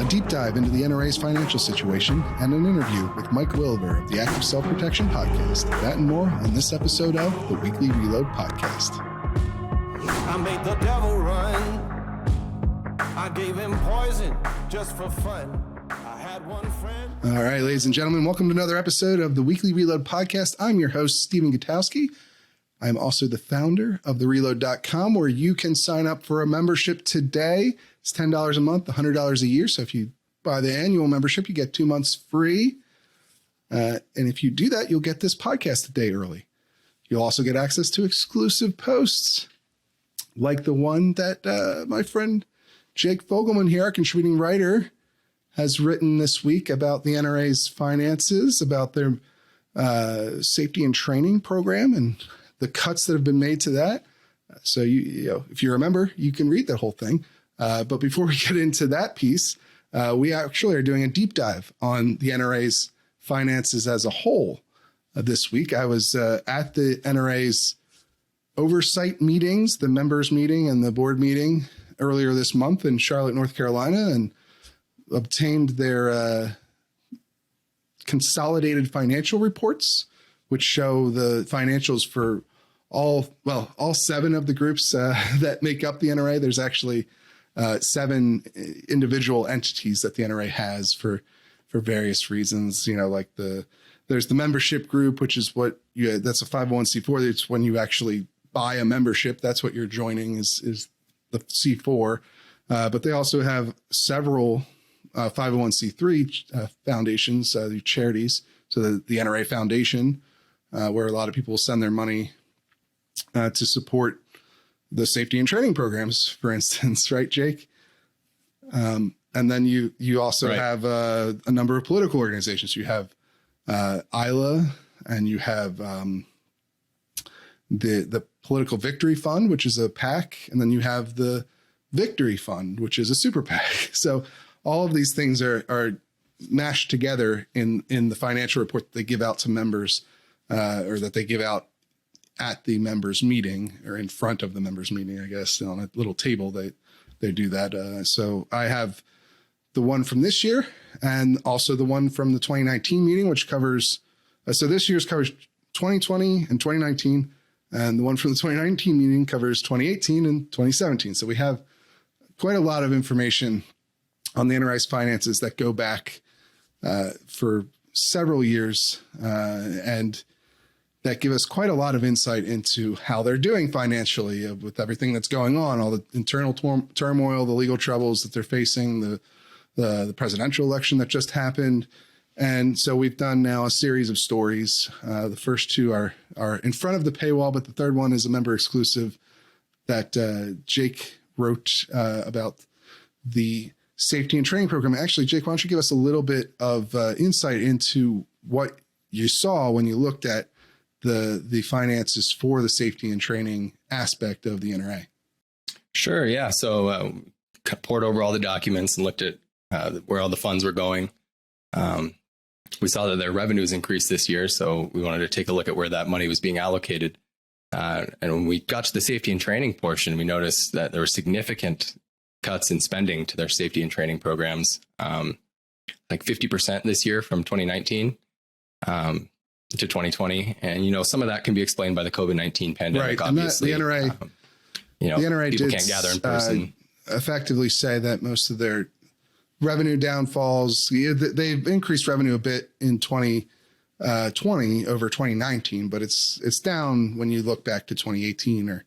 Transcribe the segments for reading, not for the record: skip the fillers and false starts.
a deep dive into the NRA's financial situation, and an interview with Mike Willever of the Active Self-Protection Podcast. That and more on this episode of the Weekly Reload Podcast. I made the devil run. I gave him poison just for fun. I had one friend. All right, ladies and gentlemen, welcome to another episode of the Weekly Reload Podcast. I'm your host, Stephen Gutowski. I'm also the founder of thereload.com, where you can sign up for a membership today. It's $10 a month, $100 a year. So if you buy the annual membership, you get 2 months free. And if you do that, you'll get this podcast a day early. You'll also get access to exclusive posts like the one that my friend Jake Fogelman here, our contributing writer, has written this week about the NRA's finances, about their safety and training program and the cuts that have been made to that. So you know, if you remember, you can read that whole thing. But before we get into that piece, we actually are doing a deep dive on the NRA's finances as a whole this week. I was at the NRA's oversight meetings, the members meeting and the board meeting earlier this month in Charlotte, North Carolina, and obtained their consolidated financial reports, which show the financials for all 7 of the groups that make up the NRA. There's actually 7 individual entities that the NRA has for various reasons. You know, like there's the membership group, which is that's a 501c4. It's when you actually buy a membership. That's what you're joining is the C4. But they also have several 501c3 foundations, charities. So the NRA Foundation, where a lot of people send their money to support the safety and training programs, for instance, right, Jake? And then you also have a number of political organizations. You have ILA, and you have the Political Victory Fund, which is a PAC, and then you have the Victory Fund, which is a super PAC. So all of these things are mashed together in the financial report that they give out to members, or that they give out at the members meeting, or in front of the members meeting, I guess, on a little table they do that. So I have the one from this year and also the one from the 2019 meeting, which covers, so this year's covers 2020 and 2019. And the one from the 2019 meeting covers 2018 and 2017. So we have quite a lot of information on the NRA's finances that go back for several years, and that give us quite a lot of insight into how they're doing financially with everything that's going on, all the internal turmoil, the legal troubles that they're facing, the presidential election that just happened. And so we've done now a series of stories. The first 2 are in front of the paywall, but the third one is a member exclusive that Jake wrote about the safety and training program. Actually, Jake, why don't you give us a little bit of insight into what you saw when you looked at the finances for the safety and training aspect of the NRA? Sure. Yeah. So poured over all the documents and looked at where all the funds were going. We saw that their revenues increased this year, so we wanted to take a look at where that money was being allocated. And when we got to the safety and training portion, we noticed that there were significant cuts in spending to their safety and training programs, like 50% this year from 2019 to 2020. And, you know, some of that can be explained by the COVID-19 pandemic, right. obviously. And the NRA, the NRA people can't gather in person. Effectively say that most of their revenue downfalls, they've increased revenue a bit in 2020 over 2019, but it's down when you look back to 2018 or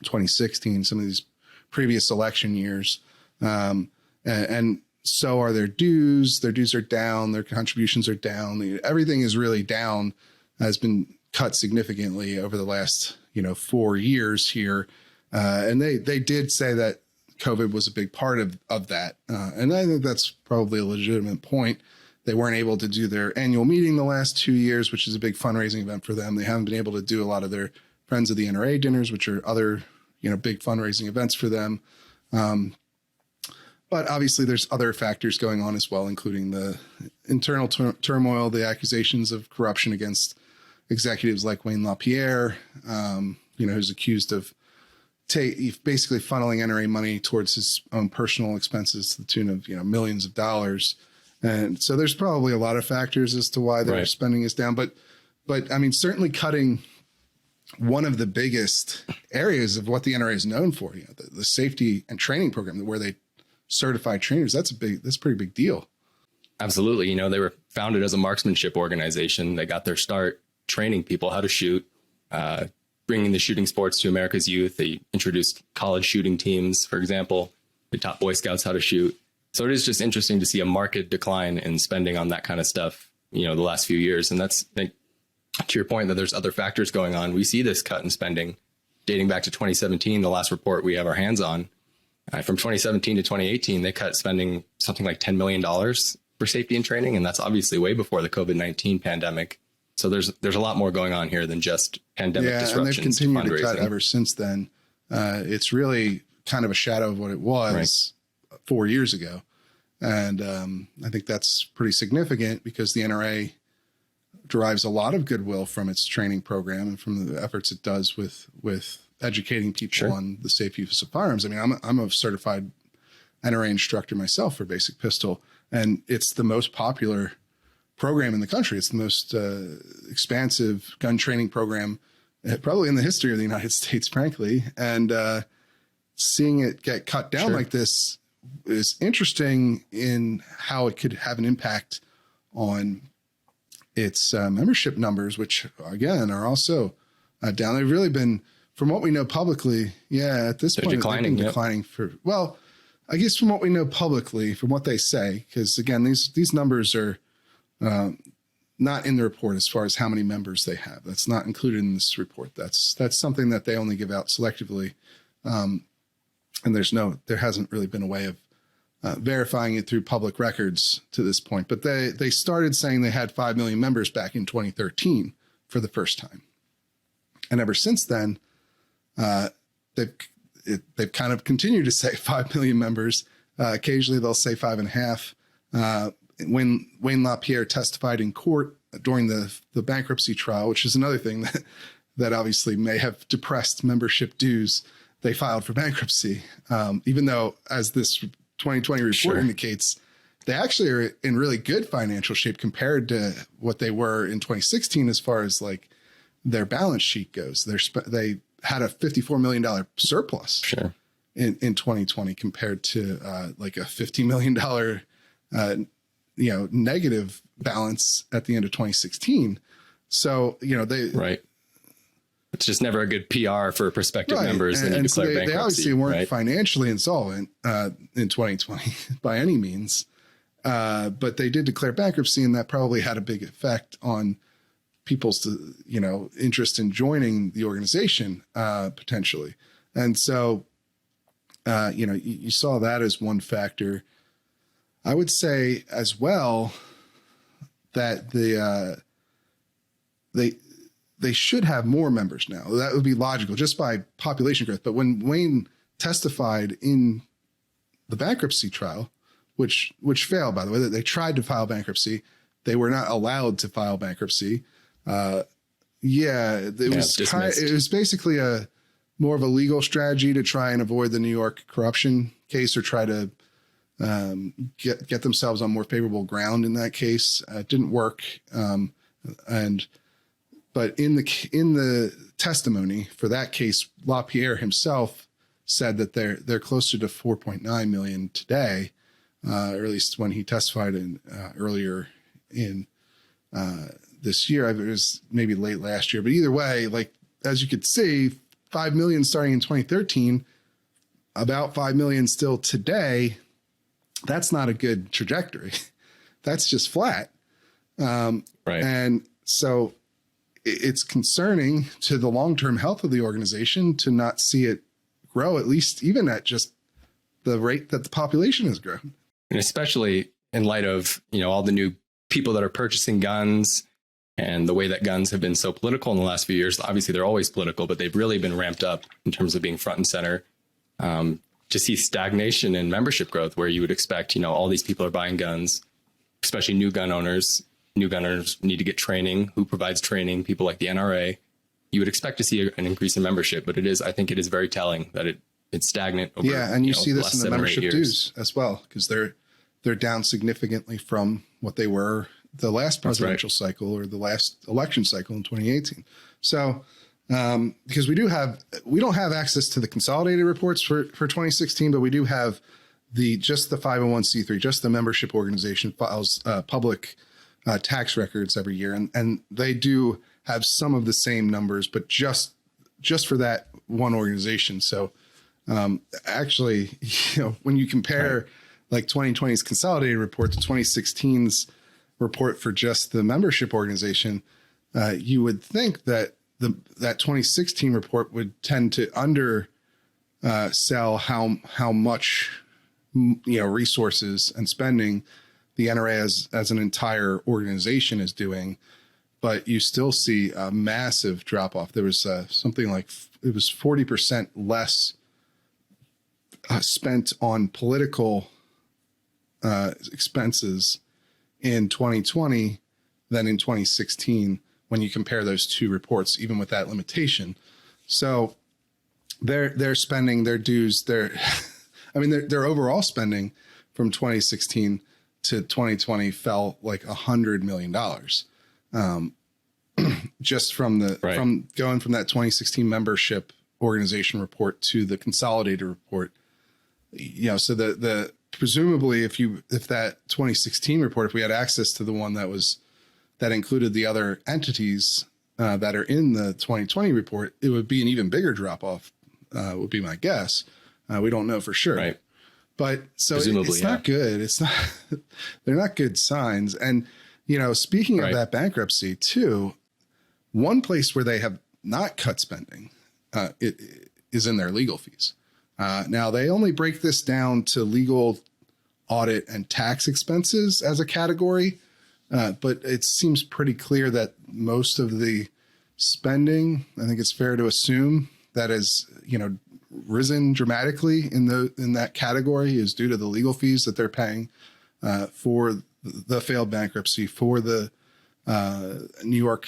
2016, some of these previous election years. And so are their dues. Their dues are down. Their contributions are down. Everything is really down, has been cut significantly over the last, 4 years here. And they did say that COVID was a big part of that. And I think that's probably a legitimate point. They weren't able to do their annual meeting the last 2 years, which is a big fundraising event for them. They haven't been able to do a lot of their Friends of the NRA dinners, which are other, big fundraising events for them. But obviously there's other factors going on as well, including the internal turmoil, the accusations of corruption against executives like Wayne LaPierre, who's accused of basically funneling NRA money towards his own personal expenses to the tune of, millions of dollars. And so there's probably a lot of factors as to why their spending is down. But I mean, certainly cutting one of the biggest areas of what the NRA is known for, the safety and training program where they certify trainers, that's a pretty big deal. Absolutely. They were founded as a marksmanship organization. They got their start training people how to shoot, bringing the shooting sports to America's youth. They introduced college shooting teams, for example. They taught Boy Scouts how to shoot. So it is just interesting to see a marked decline in spending on that kind of stuff, the last few years. And that's, to your point, that there's other factors going on. We see this cut in spending dating back to 2017, the last report we have our hands on. From 2017 to 2018, they cut spending something like $10 million for safety and training. And that's obviously way before the COVID-19 pandemic. So there's a lot more going on here than just pandemic disruptions. And they've continued to cut ever since then. It's really kind of a shadow of what it was 4 years ago. And I think that's pretty significant because the NRA derives a lot of goodwill from its training program and from the efforts it does with educating people on the safe use of firearms. I mean, I'm a certified NRA instructor myself for basic pistol, and it's the most popular program in the country. It's the most expansive gun training program probably in the history of the United States, frankly. And seeing it get cut down like this is interesting in how it could have an impact on its membership numbers, which again are also down. They've really been, from what we know publicly, at this point, declining, they've been declining for, well, I guess from what we know publicly, from what they say, because again, these numbers are not in the report as far as how many members they have. That's not included in this report. That's something that they only give out selectively. And there hasn't really been a way of verifying it through public records to this point. But they started saying they had 5 million members back in 2013 for the first time. And ever since then, they've kind of continued to say 5 million members. Occasionally they'll say 5.5. When Wayne LaPierre testified in court during the bankruptcy trial, which is another thing that obviously may have depressed membership dues, they filed for bankruptcy, even though, as this 2020 report indicates, they actually are in really good financial shape compared to what they were in 2016 as far as like their balance sheet goes. They had a $54 million surplus in 2020 compared to like a $50 million negative balance at the end of 2016 So, it's just never a good PR for prospective members. And so they obviously weren't financially insolvent in 2020 by any means. But they did declare bankruptcy, and that probably had a big effect on people's, interest in joining the organization potentially. And so, you saw that as one factor. I would say as well that they should have more members now. That would be logical just by population growth. But when Wayne testified in the bankruptcy trial, which failed, by the way, that they tried to file bankruptcy, they were not allowed to file bankruptcy. It was basically more of a legal strategy to try and avoid the New York corruption case, or try to get themselves on more favorable ground in that case. It didn't work. But in the testimony for that case, LaPierre himself said that they're closer to 4.9 million today, or at least when he testified earlier in this year. It was maybe late last year, but either way, like as you could see, 5 million starting in 2013, about 5 million still today. That's not a good trajectory. That's just flat. Right. And so it's concerning to the long-term health of the organization to not see it grow, at least even at just the rate that the population has grown. And especially in light of, all the new people that are purchasing guns and the way that guns have been so political in the last few years. Obviously, they're always political, but they've really been ramped up in terms of being front and center. To see stagnation in membership growth, where you would expect, all these people are buying guns, especially new gun owners. New gun owners need to get training. Who provides training? People like the NRA. you would expect to see an increase in membership, but I think it is very telling that it's stagnant over, and you see this last in the 7 or 8 membership years. dues as well, because they're down significantly from what they were the last presidential cycle or the last election cycle in 2018. So because we don't have access to the consolidated reports for 2016, but we do have just the 501c3, just the membership organization files public tax records every year, and they do have some of the same numbers, but just for that one organization. So actually, when you compare like 2020's consolidated report to 2016's report for just the membership organization, you would think that that 2016 report would tend to sell how much resources and spending the NRA as an entire organization is doing, but you still see a massive drop off. There was something like it was 40% less spent on political expenses in 2020 than in 2016 when you compare those two reports, even with that limitation. So they're spending their dues, their overall spending from 2016 to 2020 fell like $100 million. Just from from going from that 2016 membership organization report to the consolidated report, so the presumably if that 2016 report, if we had access to the one that included the other entities that are in the 2020 report, it would be an even bigger drop off, would be my guess. We don't know for sure. Right. But so it's not good. It's not, they're not good signs. And, speaking of that bankruptcy too, one place where they have not cut spending it is in their legal fees. Now they only break this down to legal, audit, and tax expenses as a category. But it seems pretty clear that most of the spending, I think it's fair to assume, that has, risen dramatically in that category is due to the legal fees that they're paying for the failed bankruptcy, for the New York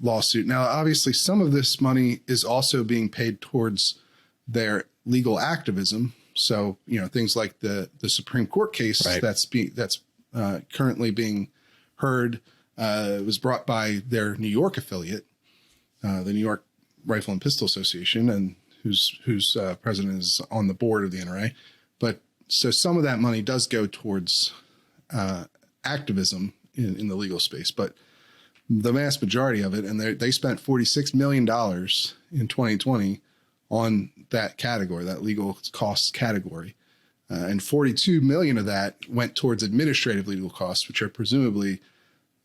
lawsuit. Now, obviously, some of this money is also being paid towards their legal activism. So, things like the Supreme Court case that's currently being heard was brought by their New York affiliate, the New York Rifle and Pistol Association, and whose president is on the board of the NRA. But so some of that money does go towards activism in the legal space, but the vast majority of it, and they spent $46 million in 2020 on that category, that legal costs category. And 42 million of that went towards administrative legal costs, which are presumably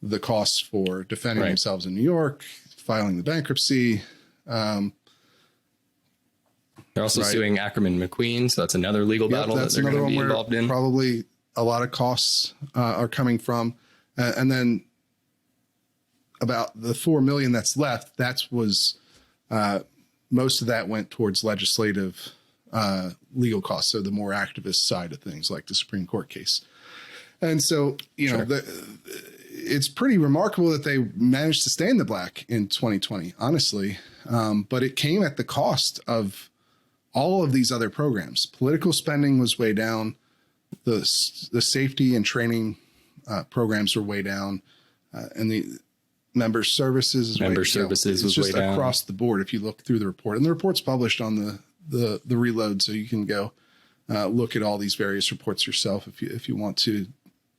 the costs for defending themselves in New York, filing the bankruptcy. They're also suing Ackerman McQueen, so that's another legal battle that they're going to be involved in. Probably a lot of costs are coming from, and then about the 4 million that's left, most of that went towards legislative legal costs, so the more activist side of things, like the Supreme Court case. And so, it's pretty remarkable that they managed to stay in the black in 2020, honestly. But it came at the cost of all of these other programs. Political spending was way down. The safety and training programs were way down. And the member services was way down. It's just across the board if you look through the report. And the report's published on the reload, so you can go look at all these various reports yourself if you want to,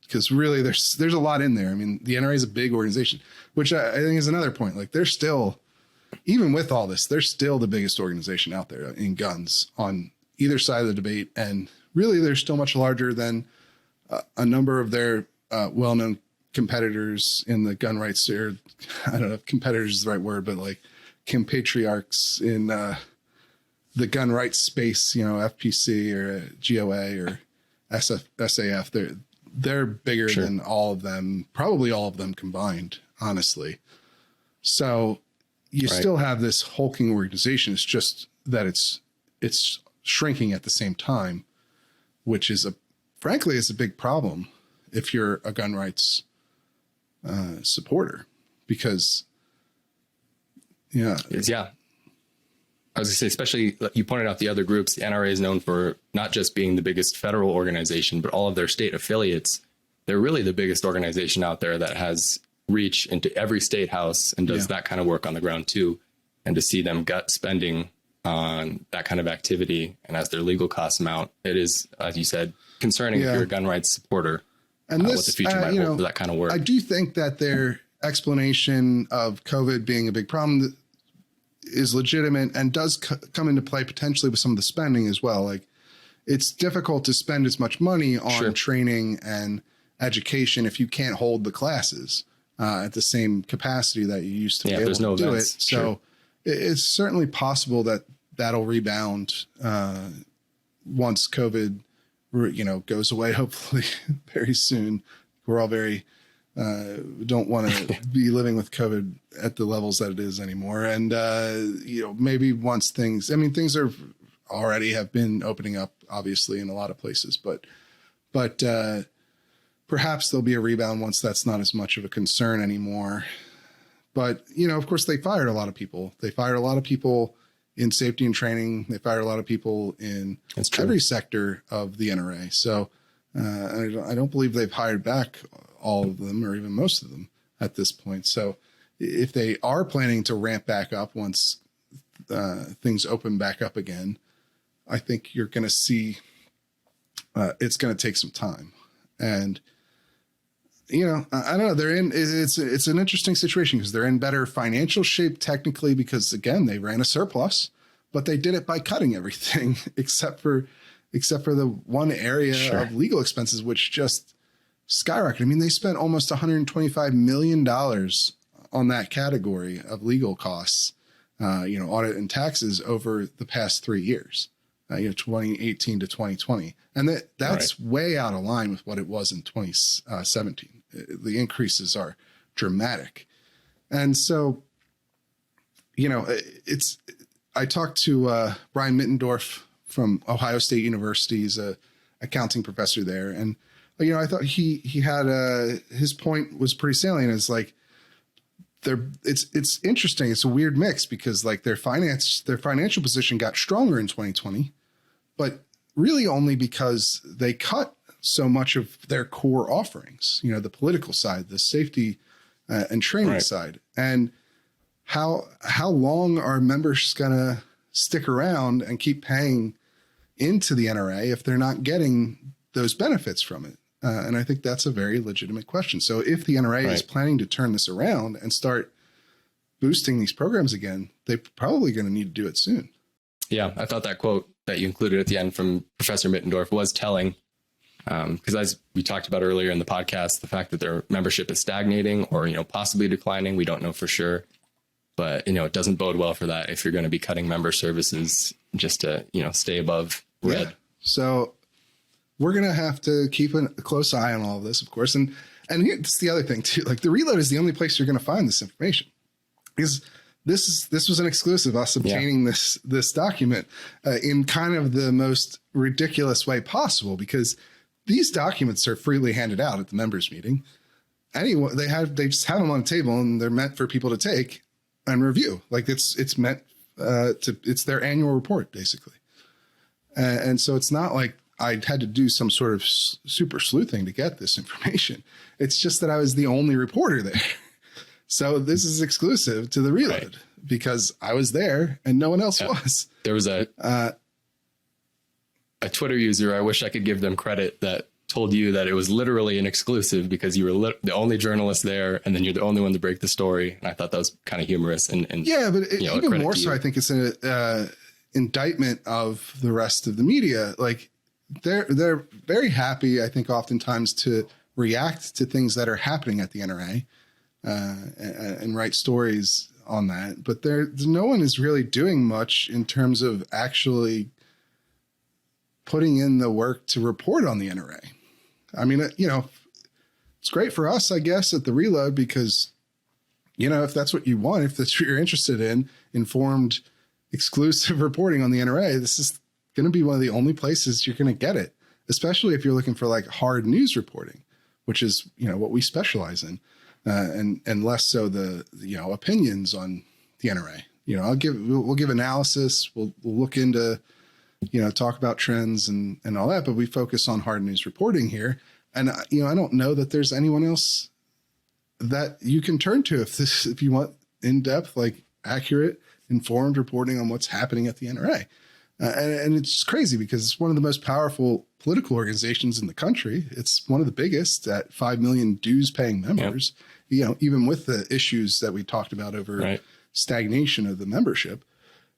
because really there's a lot in there. I mean, the NRA is a big organization, which I think is another point. Like, they're still, even with all this, they're still the biggest organization out there in guns on either side of the debate, and really they're still much larger than a number of their well-known competitors in the gun rights, or I don't know if competitors is the right word, but like compatriots in the gun rights space, FPC or GOA or SAF. They're bigger than all of them, probably all of them combined, honestly. So you still have this hulking organization. It's just that it's shrinking at the same time, which is frankly a big problem if you're a gun rights supporter, because Yeah. Yeah. I was going to say, especially you pointed out the other groups. The NRA is known for not just being the biggest federal organization, but all of their state affiliates. They're really the biggest organization out there that has reach into every state house and does that kind of work on the ground too. And to see them gut spending on that kind of activity, and as their legal costs mount, it is, as you said, concerning if you're a gun rights supporter, and what the future might hold for that kind of work. I do think that their explanation of COVID being a big problem is legitimate and does come into play potentially with some of the spending as well. Like, it's difficult to spend as much money on training and education if you can't hold the classes at the same capacity that you used to be able to do it. So it's certainly possible that that'll rebound once COVID, goes away, hopefully very soon. We're all very don't want to be living with COVID at the levels that it is anymore. And, maybe once things are already have been opening up, obviously, in a lot of places, but perhaps there'll be a rebound once that's not as much of a concern anymore. But, of course, they fired a lot of people. They fired a lot of people in safety and training. They fired a lot of people in every sector of the NRA. So I don't believe they've hired back all of them or even most of them at this point. So if they are planning to ramp back up once things open back up again, I think you're going to see it's going to take some time. And, I don't know, it's an interesting situation because they're in better financial shape technically because, again, they ran a surplus, but they did it by cutting everything except for the one area of legal expenses, which just skyrocketed. They spent almost $125 million on that category of legal costs, audit and taxes over the past 3 years, 2018 to 2020. And that's way out of line with what it was in 2017. The increases are dramatic. And so, I talked to Brian Mittendorf from Ohio State University. He's a accounting professor there. And, I thought he had his point was pretty salient. It's like it's interesting. It's a weird mix because like their financial position got stronger in 2020, but really only because they cut so much of their core offerings, the political side, the safety and training side. And how long are members going to stick around and keep paying into the NRA if they're not getting those benefits from it? And I think that's a very legitimate question. So if the NRA is planning to turn this around and start boosting these programs again, they're probably going to need to do it soon. Yeah, I thought that quote that you included at the end from Professor Mittendorf was telling, because as we talked about earlier in the podcast, the fact that their membership is stagnating or, possibly declining, we don't know for sure. But, it doesn't bode well for that if you're going to be cutting member services just to, stay above red. Yeah. So we're going to have to keep a close eye on all of this, of course. And here's the other thing, too. Like, the Reload is the only place you're going to find this information. Because this was an exclusive, us obtaining this document in kind of the most ridiculous way possible, because these documents are freely handed out at the members meeting. Anyone, they just have them on the table and they're meant for people to take and review. Like it's meant it's their annual report, basically. And so it's not like I had to do some sort of super sleuthing to get this information. It's just that I was the only reporter there. So this is exclusive to the Reload because I was there and no one else was. There was a Twitter user, I wish I could give them credit, that told you that it was literally an exclusive because you were the only journalist there and then you're the only one to break the story. And I thought that was kind of humorous. And yeah, but even more so, I think it's an indictment of the rest of the media. Like they're very happy, I think, oftentimes to react to things that are happening at the NRA and write stories on that. But no one is really doing much in terms of actually putting in the work to report on the NRA. I mean, it's great for us, I guess, at the Reload because, if that's what you want, if that's what you're interested in, informed, exclusive reporting on the NRA, this is going to be one of the only places you're going to get it, especially if you're looking for like hard news reporting, which is, what we specialize in, and less so the opinions on the NRA. We'll give analysis. We'll look into, talk about trends and all that, but we focus on hard news reporting here. And, I don't know that there's anyone else that you can turn to if you want in-depth, like accurate, informed reporting on what's happening at the NRA. And it's crazy because it's one of the most powerful political organizations in the country. It's one of the biggest at 5 million dues paying members, even with the issues that we talked about over stagnation of the membership.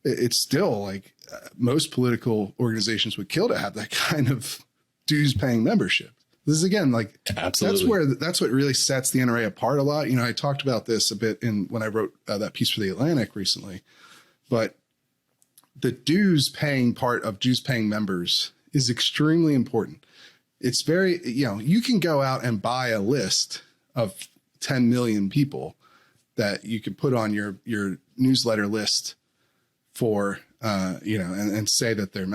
It's still like most political organizations would kill to have that kind of dues paying membership. This is again, like, absolutely, that's what really sets the NRA apart a lot. I talked about this a bit when I wrote that piece for the Atlantic recently, but the dues paying part of dues paying members is extremely important. It's very, you can go out and buy a list of 10 million people that you could put on your newsletter list for, and say that they're,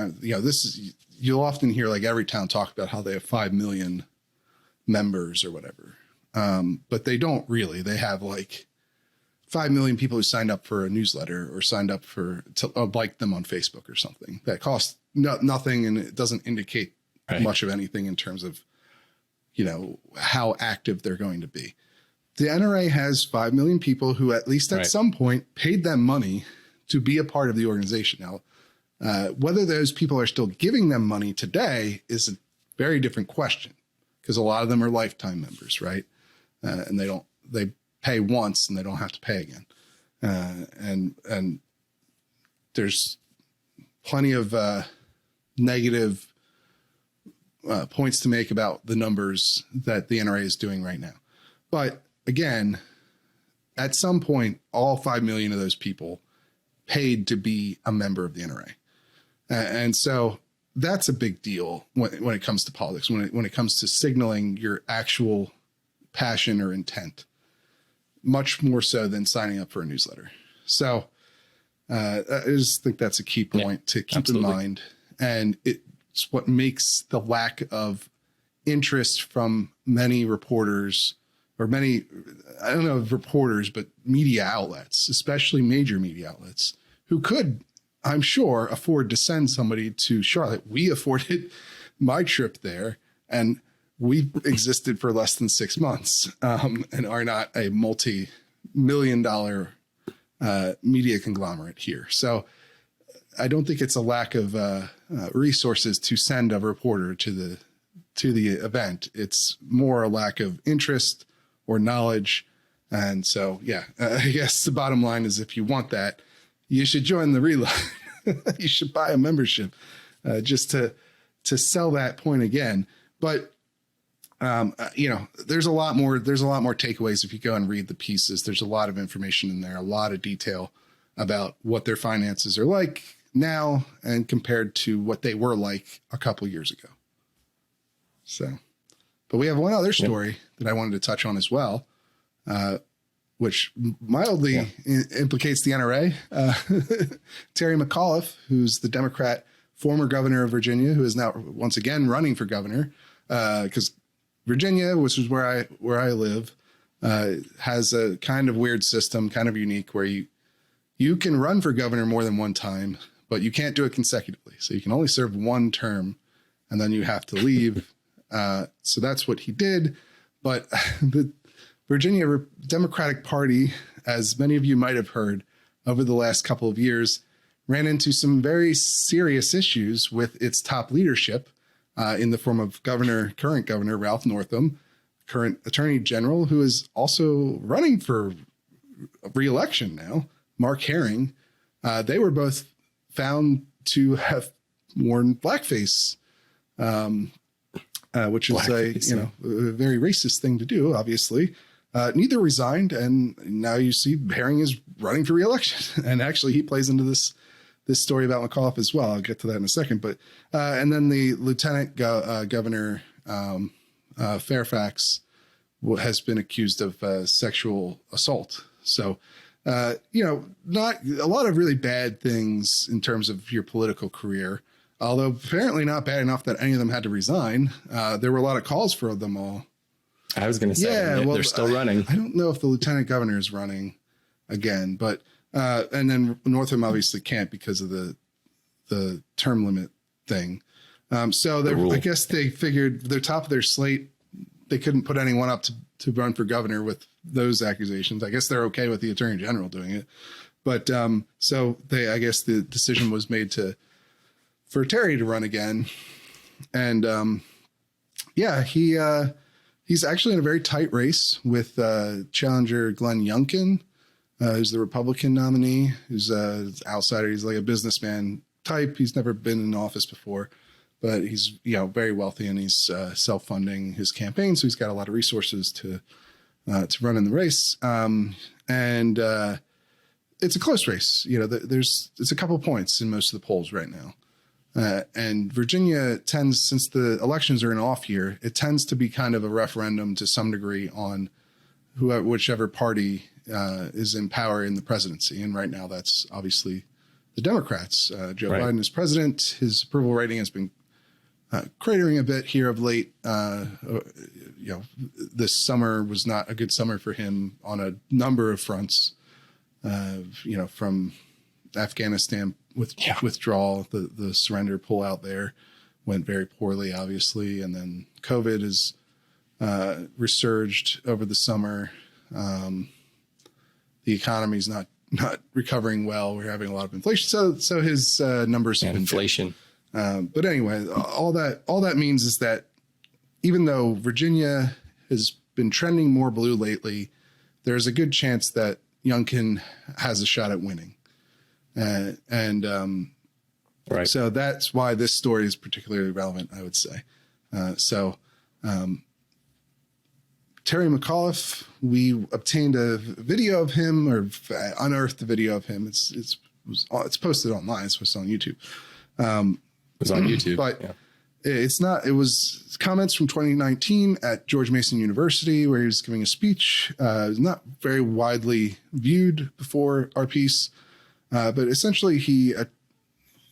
you'll often hear like every town talk about how they have 5 million members or whatever. But they don't really. They have like 5 million people who signed up for a newsletter or signed up to like them on Facebook or something that costs nothing. And it doesn't indicate much of anything in terms of, how active they're going to be. The NRA has 5 million people who at least at some point paid them money to be a part of the organization. Now, whether those people are still giving them money today is a very different question, because a lot of them are lifetime members, right? And they pay once and they don't have to pay again. And there's plenty of negative points to make about the numbers that the NRA is doing right now. But again, at some point, all 5 million of those people paid to be a member of the NRA. And so that's a big deal when it comes to politics, when it comes to signaling your actual passion or intent, much more so than signing up for a newsletter. So I just think that's a key point to keep in mind. And it's what makes the lack of interest from many reporters, or many, I don't know if reporters, but media outlets, especially major media outlets, who could, I'm sure, afford to send somebody to Charlotte. We afforded my trip there, and we existed for less than 6 months, and are not a multi-million-dollar media conglomerate here. So I don't think it's a lack of resources to send a reporter to the event. It's more a lack of interest or knowledge. And so, I guess the bottom line is, if you want that, you should join the reload. You should buy a membership just to sell that point again. But there's a lot more takeaways if you go and read the pieces. There's a lot of information in there, a lot of detail about what their finances are like now and compared to what they were like a couple years ago. So, but we have one other story that I wanted to touch on as well, which mildly implicates the NRA. Terry McAuliffe, who's the Democrat former governor of Virginia, who is now once again running for governor, because Virginia, which is where I live, has a kind of weird system, kind of unique, where you can run for governor more than one time, but you can't do it consecutively. So you can only serve one term, and then you have to leave. So that's what he did. But the Virginia Democratic Party, as many of you might have heard over the last couple of years, ran into some very serious issues with its top leadership in the form of current governor Ralph Northam, current attorney general, who is also running for re-election now, Mark Herring. They were both found to have worn blackface, which is a very racist thing to do, obviously. Neither resigned, and now you see Herring is running for re-election. And actually, he plays into this story about McAuliffe as well. I'll get to that in a second. But and then the Lieutenant Governor Fairfax has been accused of sexual assault. So, not a lot of really bad things in terms of your political career, although apparently not bad enough that any of them had to resign. There were a lot of calls for them all. I was going to say, they're still running. I don't know if the lieutenant governor is running again, but And then Northam obviously can't because of the term limit thing. So I guess they figured they're top of their slate. They couldn't put anyone up to run for governor with those accusations. I guess they're okay with the attorney general doing it. But so I guess the decision was made for Terry to run again. And he's actually in a very tight race with challenger Glenn Youngkin, who's the Republican nominee, who's an outsider. He's like a businessman type. He's never been in office before, but he's very wealthy, and he's self-funding his campaign, so he's got a lot of resources to run in the race. And it's a close race. It's a couple points in most of the polls right now. And Virginia tends, since the elections are an off year, it tends to be kind of a referendum to some degree on whichever party is in power in the presidency. And right now that's obviously the Democrats. Joe Biden is president. His approval rating has been cratering a bit here of late. This summer was not a good summer for him on a number of fronts. From Afghanistan withdrawal, the surrender pullout there went very poorly, obviously. And then COVID has resurged over the summer. The economy's not recovering well. We're having a lot of inflation. So his numbers have been inflation. But anyway, all that means is that even though Virginia has been trending more blue lately, there's a good chance that Youngkin has a shot at winning. So that's why this story is particularly relevant, I would say. Terry McAuliffe, we obtained a video of him, or unearthed the video of him. It's posted online. It's posted on YouTube. It was on YouTube, but it's not. It was comments from 2019 at George Mason University, where he was giving a speech. It was not very widely viewed before our piece, but essentially he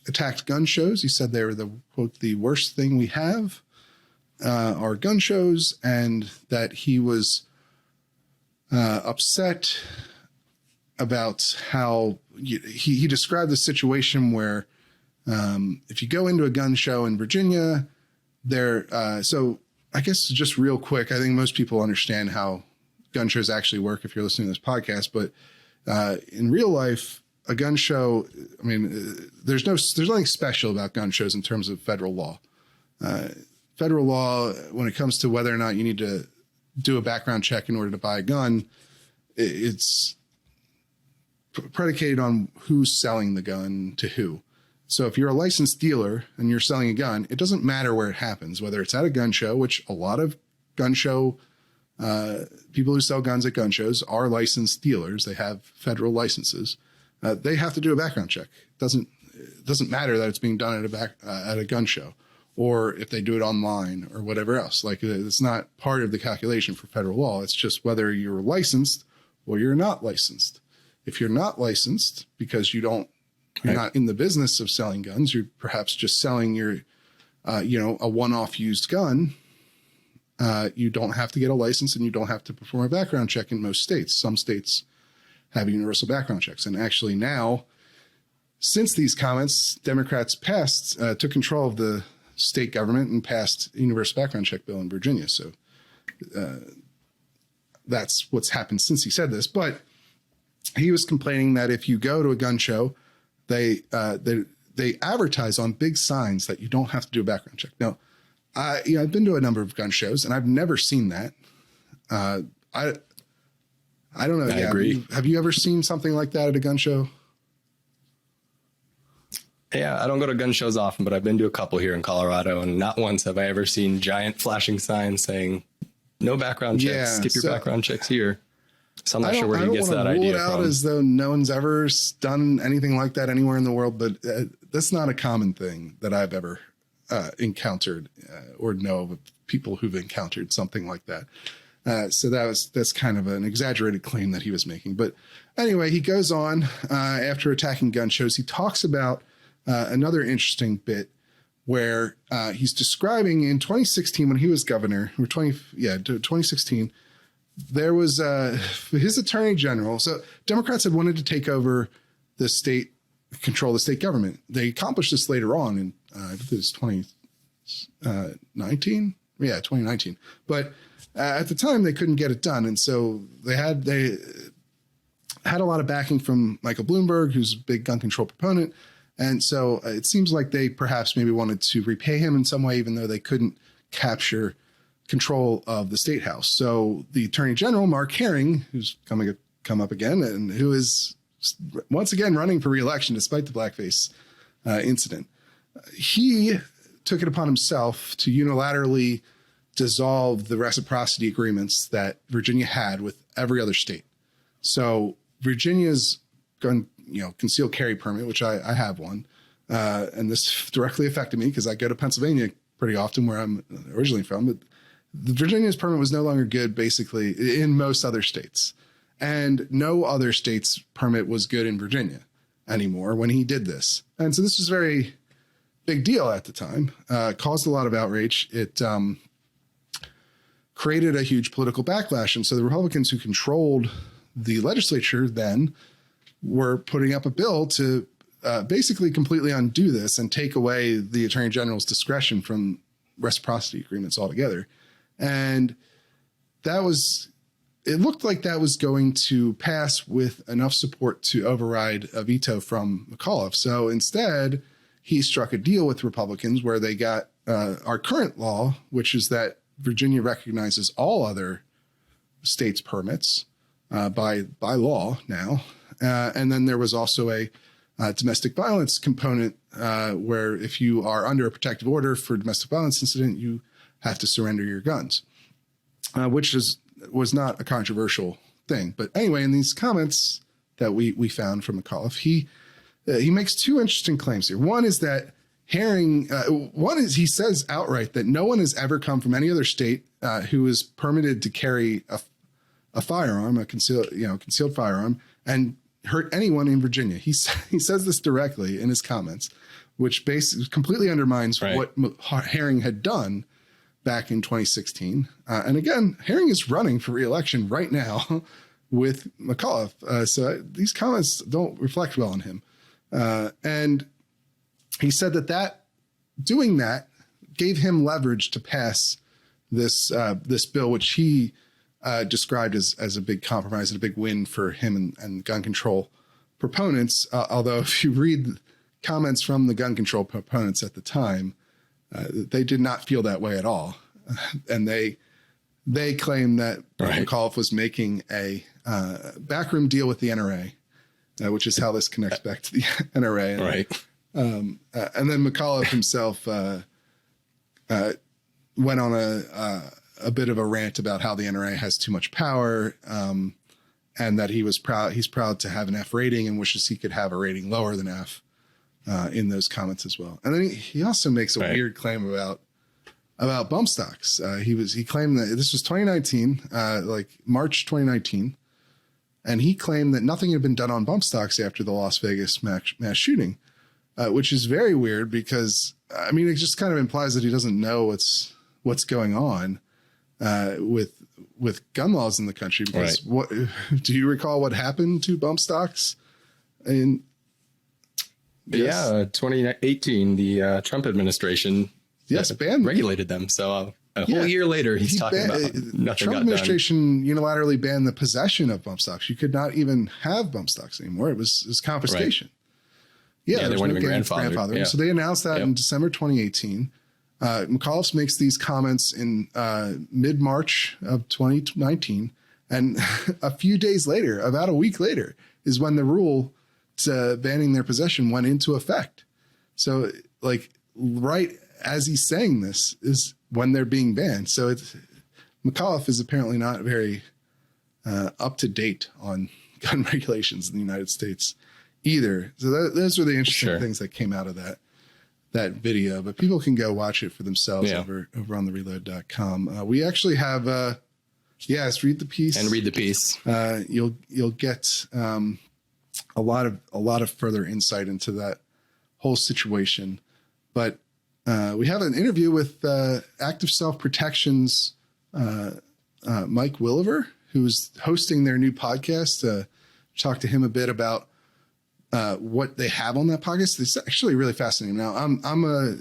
attacked gun shows. He said they were the worst thing we have, are gun shows, and that he was upset about how he described the situation where if you go into a gun show in Virginia, so I guess just real quick, I think most people understand how gun shows actually work if you're listening to this podcast, but in real life, a gun show, I mean, there's nothing special about gun shows in terms of federal law. Federal law, when it comes to whether or not you need to do a background check in order to buy a gun, it's predicated on who's selling the gun to who. So if you're a licensed dealer and you're selling a gun, it doesn't matter where it happens, whether it's at a gun show, which a lot of gun show people who sell guns at gun shows are licensed dealers. They have federal licenses. They have to do a background check. It doesn't matter that it's being done at a gun show, or if they do it online or whatever else. Like, it's not part of the calculation for federal law. It's just whether you're licensed or you're not licensed. If you're not licensed because you're not in the business of selling guns, you're perhaps just selling your, a one-off used gun. You don't have to get a license, and you don't have to perform a background check in most states. Some states have universal background checks. And actually now, since these comments, Democrats took control of the state government and passed a universal background check bill in Virginia. So that's what's happened since he said this. But he was complaining that if you go to a gun show, they advertise on big signs that you don't have to do a background check. Now, I've been to a number of gun shows, and I've never seen that. I don't know. I agree. Have you ever seen something like that at a gun show? Yeah, I don't go to gun shows often, but I've been to a couple here in Colorado, and not once have I ever seen giant flashing signs saying no background checks. Skip your background checks here. So I'm not sure where he gets that idea from. I don't want to rule it out as though no one's ever done anything like that anywhere in the world, but that's not a common thing that I've ever encountered or know of people who've encountered something like that. So that's kind of an exaggerated claim that he was making. But anyway, he goes on after attacking gun shows. He talks about another interesting bit where he's describing in 2016 when he was governor, 2016, there was his attorney general. So Democrats had wanted to take over the state, control the state government. They accomplished this later on in, I think it was 2019. Yeah, 2019. But at the time, they couldn't get it done. And so they had a lot of backing from Michael Bloomberg, who's a big gun control proponent. And so it seems like they perhaps maybe wanted to repay him in some way, even though they couldn't capture control of the state house. So the attorney general, Mark Herring, who's come up again, and who is once again running for re-election despite the blackface incident, he took it upon himself to unilaterally dissolve the reciprocity agreements that Virginia had with every other state. So Virginia's gun, concealed carry permit, which I have one, and this directly affected me because I go to Pennsylvania pretty often, where I'm originally from. But Virginia's permit was no longer good, basically, in most other states, and no other state's permit was good in Virginia anymore when he did this. And so this was a very big deal at the time. Caused a lot of outrage. It created a huge political backlash, and so the Republicans who controlled the legislature then were putting up a bill to basically completely undo this and take away the attorney general's discretion from reciprocity agreements altogether. And it looked like that was going to pass with enough support to override a veto from McAuliffe. So instead, he struck a deal with Republicans where they got our current law, which is that Virginia recognizes all other states' permits by law now. And then there was also a domestic violence component where if you are under a protective order for domestic violence incident, you have to surrender your guns, which was not a controversial thing. But anyway, in these comments that we found from McAuliffe, he makes two interesting claims here. One is that Herring, he says outright that no one has ever come from any other state who is permitted to carry a firearm, a concealed firearm, and hurt anyone in Virginia. He says this directly in his comments, which basically completely undermines what Herring had done back in 2016. And again, Herring is running for re-election right now with McAuliffe. So these comments don't reflect well on him. And he said that doing that gave him leverage to pass this bill, which he described as a big compromise and a big win for him and gun control proponents. Although if you read comments from the gun control proponents at the time, they did not feel that way at all. And they claim that McAuliffe was making a backroom deal with the NRA, which is how this connects back to the NRA. Right. And then McAuliffe himself went on a bit of a rant about how the NRA has too much power, and that he's proud to have an F rating and wishes he could have a rating lower than F in those comments as well. And then he also makes a weird claim about bump stocks. He claimed that this was 2019, like March 2019, and he claimed that nothing had been done on bump stocks after the Las Vegas mass shooting, which is very weird because it just kind of implies that he doesn't know what's going on with gun laws in the country. Because what do you recall what happened to bump stocks? 2018, the Trump administration regulated them. So a whole year later, he's talking about nothing. The Trump administration unilaterally banned the possession of bump stocks. You could not even have bump stocks anymore. It was confiscation. Right. They weren't even grandfathered. Yeah. So they announced that in December 2018. McAuliffe makes these comments in mid-March of 2019. And a few days later, about a week later, is when the rule to banning their possession went into effect. So right as he's saying this is when they're being banned. So McAuliffe is apparently not very up to date on gun regulations in the United States either. So those were the interesting things that came out of that video, but people can go watch it for themselves over on thereload.com. We actually have, read the piece and read the piece. You'll get a lot of further insight into that whole situation. But we have an interview with Active Self Protection's Mike Willever, who's hosting their new podcast. Talk to him a bit about what they have on that podcast. It's actually really fascinating. Now, I'm a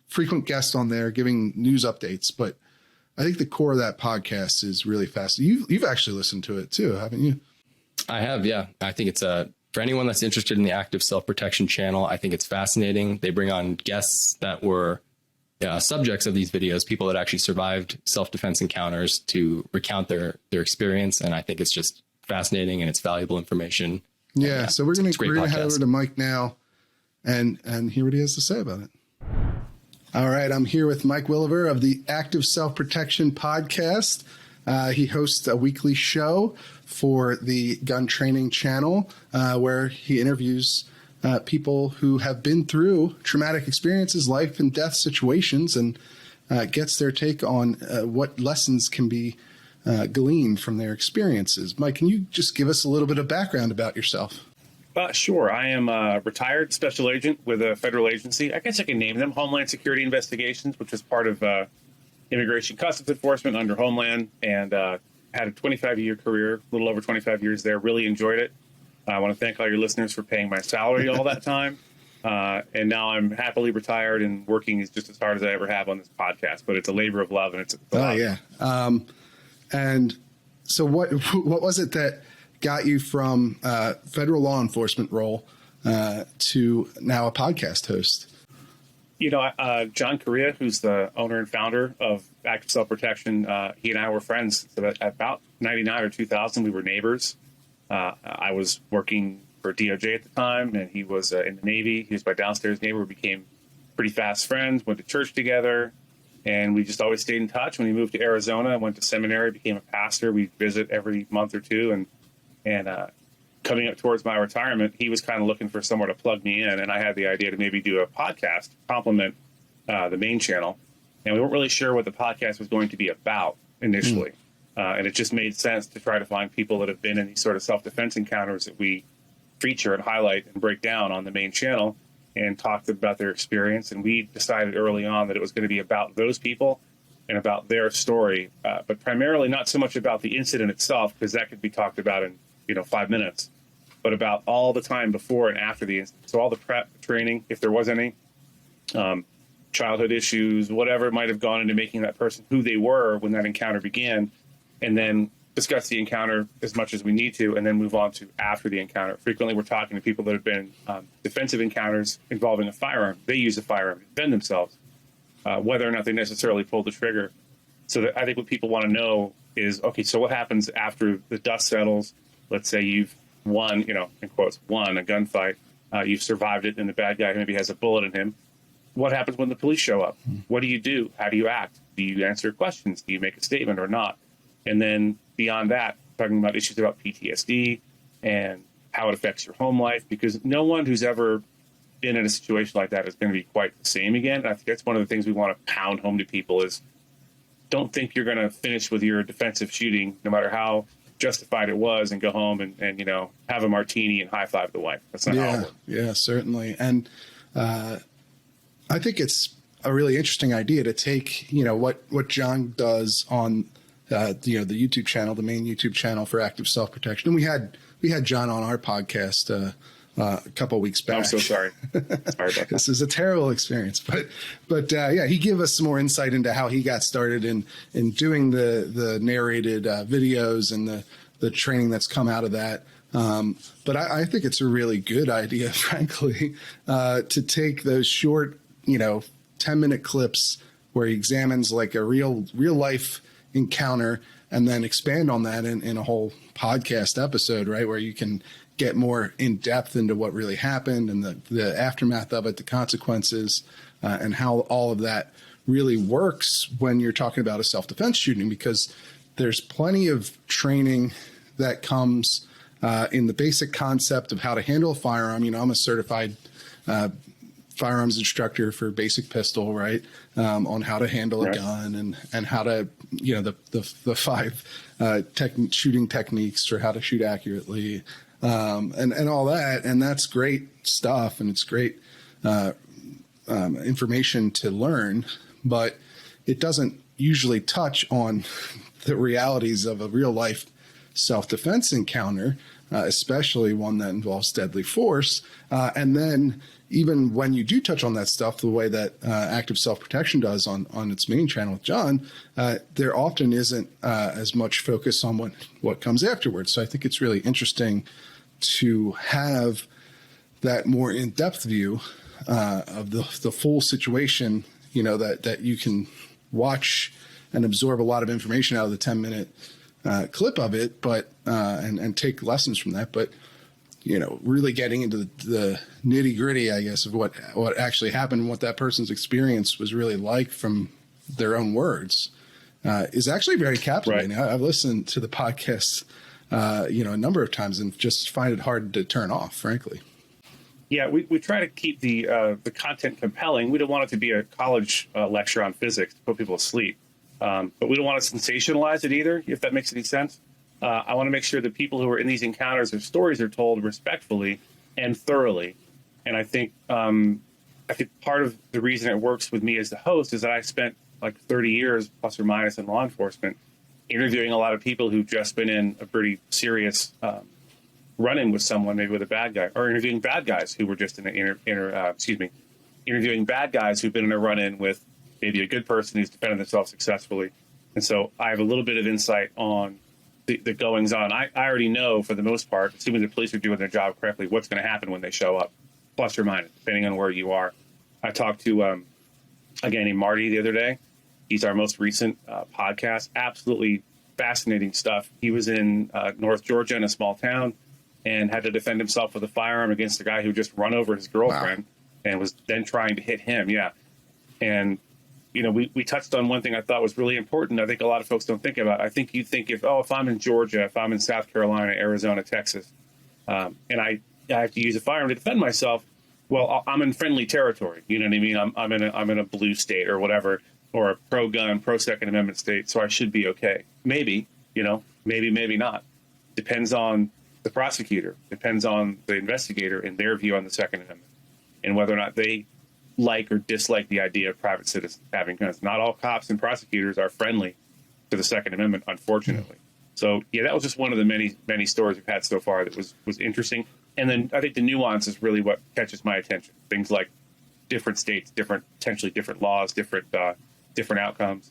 frequent guest on there giving news updates, but I think the core of that podcast is really fascinating. You've actually listened to it too, haven't you? I have, yeah. I think it's for anyone that's interested in the active self-protection channel, I think it's fascinating. They bring on guests that were subjects of these videos, people that actually survived self-defense encounters to recount their experience. And I think it's just fascinating and it's valuable information. Yeah. So we're going to head over to Mike now and hear what he has to say about it. All right. I'm here with Mike Willever of the Active Self-Protection Podcast. He hosts a weekly show for the Gun Training Channel where he interviews people who have been through traumatic experiences, life and death situations, and gets their take on what lessons can be gleaned from their experiences. Mike, can you just give us a little bit of background about yourself? Sure. I am a retired special agent with a federal agency. I guess I can name them Homeland Security Investigations, which is part of Immigration Customs Enforcement under Homeland, and had a 25-year career, a little over 25 years there. Really enjoyed it. I want to thank all your listeners for paying my salary all that time. And now I'm happily retired and working just as hard as I ever have on this podcast. But it's a labor of love, and it's a lot. Yeah. And so what was it that got you from federal law enforcement role to now a podcast host? You know, John Correa, who's the owner and founder of Active Self-Protection, he and I were friends. So at about 99 or 2000, we were neighbors. I was working for DOJ at the time, and he was in the Navy. He was my downstairs neighbor. We became pretty fast friends, went to church together, and we just always stayed in touch. When he moved to Arizona, I went to seminary, became a pastor. We'd visit every month or two, and coming up towards my retirement, he was kind of looking for somewhere to plug me in, and I had the idea to maybe do a podcast to complement the main channel. And we weren't really sure what the podcast was going to be about initially. And it just made sense to try to find people that have been in these sort of self-defense encounters that we feature and highlight and break down on the main channel and talk about their experience. And we decided early on that it was going to be about those people and about their story, but primarily not so much about the incident itself, because that could be talked about in 5 minutes, but about all the time before and after the incident. So all the prep, training, if there was any, childhood issues, whatever might have gone into making that person who they were when that encounter began, and then discuss the encounter as much as we need to, and then move on to after the encounter. Frequently, we're talking to people that have been defensive encounters involving a firearm. They use a firearm to defend themselves, whether or not they necessarily pulled the trigger. So that I think what people want to know is, okay, so what happens after the dust settles? Let's say you've won, in quotes, won a gunfight. You've survived it, and the bad guy maybe has a bullet in him. What happens when the police show up? What do you do? How do you act? Do you answer questions? Do you make a statement or not? And then beyond that, talking about issues about PTSD and how it affects your home life, because no one who's ever been in a situation like that is going to be quite the same again. And I think that's one of the things we want to pound home to people is don't think you're going to finish with your defensive shooting, no matter how justified it was, and go home and have a martini and high five the wife. That's not how it works. Yeah, certainly. And I think it's a really interesting idea to take, what John does on the YouTube channel, the main YouTube channel for Active Self-Protection. And we had John on our podcast a couple of weeks back. I'm so sorry. Sorry about that. This is a terrible experience, but he gave us some more insight into how he got started in doing the narrated videos and the training that's come out of that. But I think it's a really good idea, frankly, to take those short, 10-minute clips where he examines like a real life encounter and then expand on that in a whole podcast episode, right? Where you can get more in depth into what really happened and the aftermath of it, the consequences, and how all of that really works when you're talking about a self-defense shooting, because there's plenty of training that comes in the basic concept of how to handle a firearm. I'm a certified firearms instructor for basic pistol, right? On how to handle a gun and how to, the five shooting techniques for how to shoot accurately, and all that. And that's great stuff. And it's great information to learn, but it doesn't usually touch on the realities of a real life self-defense encounter, especially one that involves deadly force. And then even when you do touch on that stuff, the way that active self-protection does on its main channel with John, there often isn't as much focus on what comes afterwards. So I think it's really interesting to have that more in-depth view of the full situation, that you can watch and absorb a lot of information out of the 10-minute clip of it, but and take lessons from that. But really getting into the nitty gritty, I guess, of what actually happened and what that person's experience was really like from their own words is actually very captivating. Right. I've listened to the podcast, a number of times and just find it hard to turn off, frankly. Yeah, we try to keep the content compelling. We don't want it to be a college lecture on physics to put people to sleep. But we don't want to sensationalize it either, if that makes any sense. I want to make sure that people who are in these encounters, their stories are told respectfully and thoroughly. And I think part of the reason it works with me as the host is that I spent like 30 years plus or minus in law enforcement, interviewing a lot of people who've just been in a pretty serious run-in with someone, maybe with a bad guy, or interviewing bad guys who were just in an interviewing bad guys who've been in a run-in with maybe a good person who's defended themselves successfully. And so I have a little bit of insight on the goings on. I already know, for the most part, assuming the police are doing their job correctly, what's going to happen when they show up, plus or minus, depending on where you are. I talked to a guy named Marty the other day. He's our most recent podcast. Absolutely fascinating stuff. He was in North Georgia in a small town and had to defend himself with a firearm against a guy who just run over his girlfriend and was then trying to hit him. Yeah. And, we touched on one thing I thought was really important. I think a lot of folks don't think about. I think you think if I'm in Georgia, if I'm in South Carolina, Arizona, Texas, and I have to use a firearm to defend myself, well, I'm in friendly territory. You know what I mean? I'm in a blue state or whatever, or a pro-gun, pro-Second Amendment state, so I should be okay. Maybe, maybe not. Depends on the prosecutor, depends on the investigator and their view on the Second Amendment and whether or not they like or dislike the idea of private citizens having guns. Not all cops and prosecutors are friendly to the Second Amendment, unfortunately. So, yeah, that was just one of the many, many stories we've had so far that was interesting. And then I think the nuance is really what catches my attention. Things like different states, potentially different laws, different outcomes.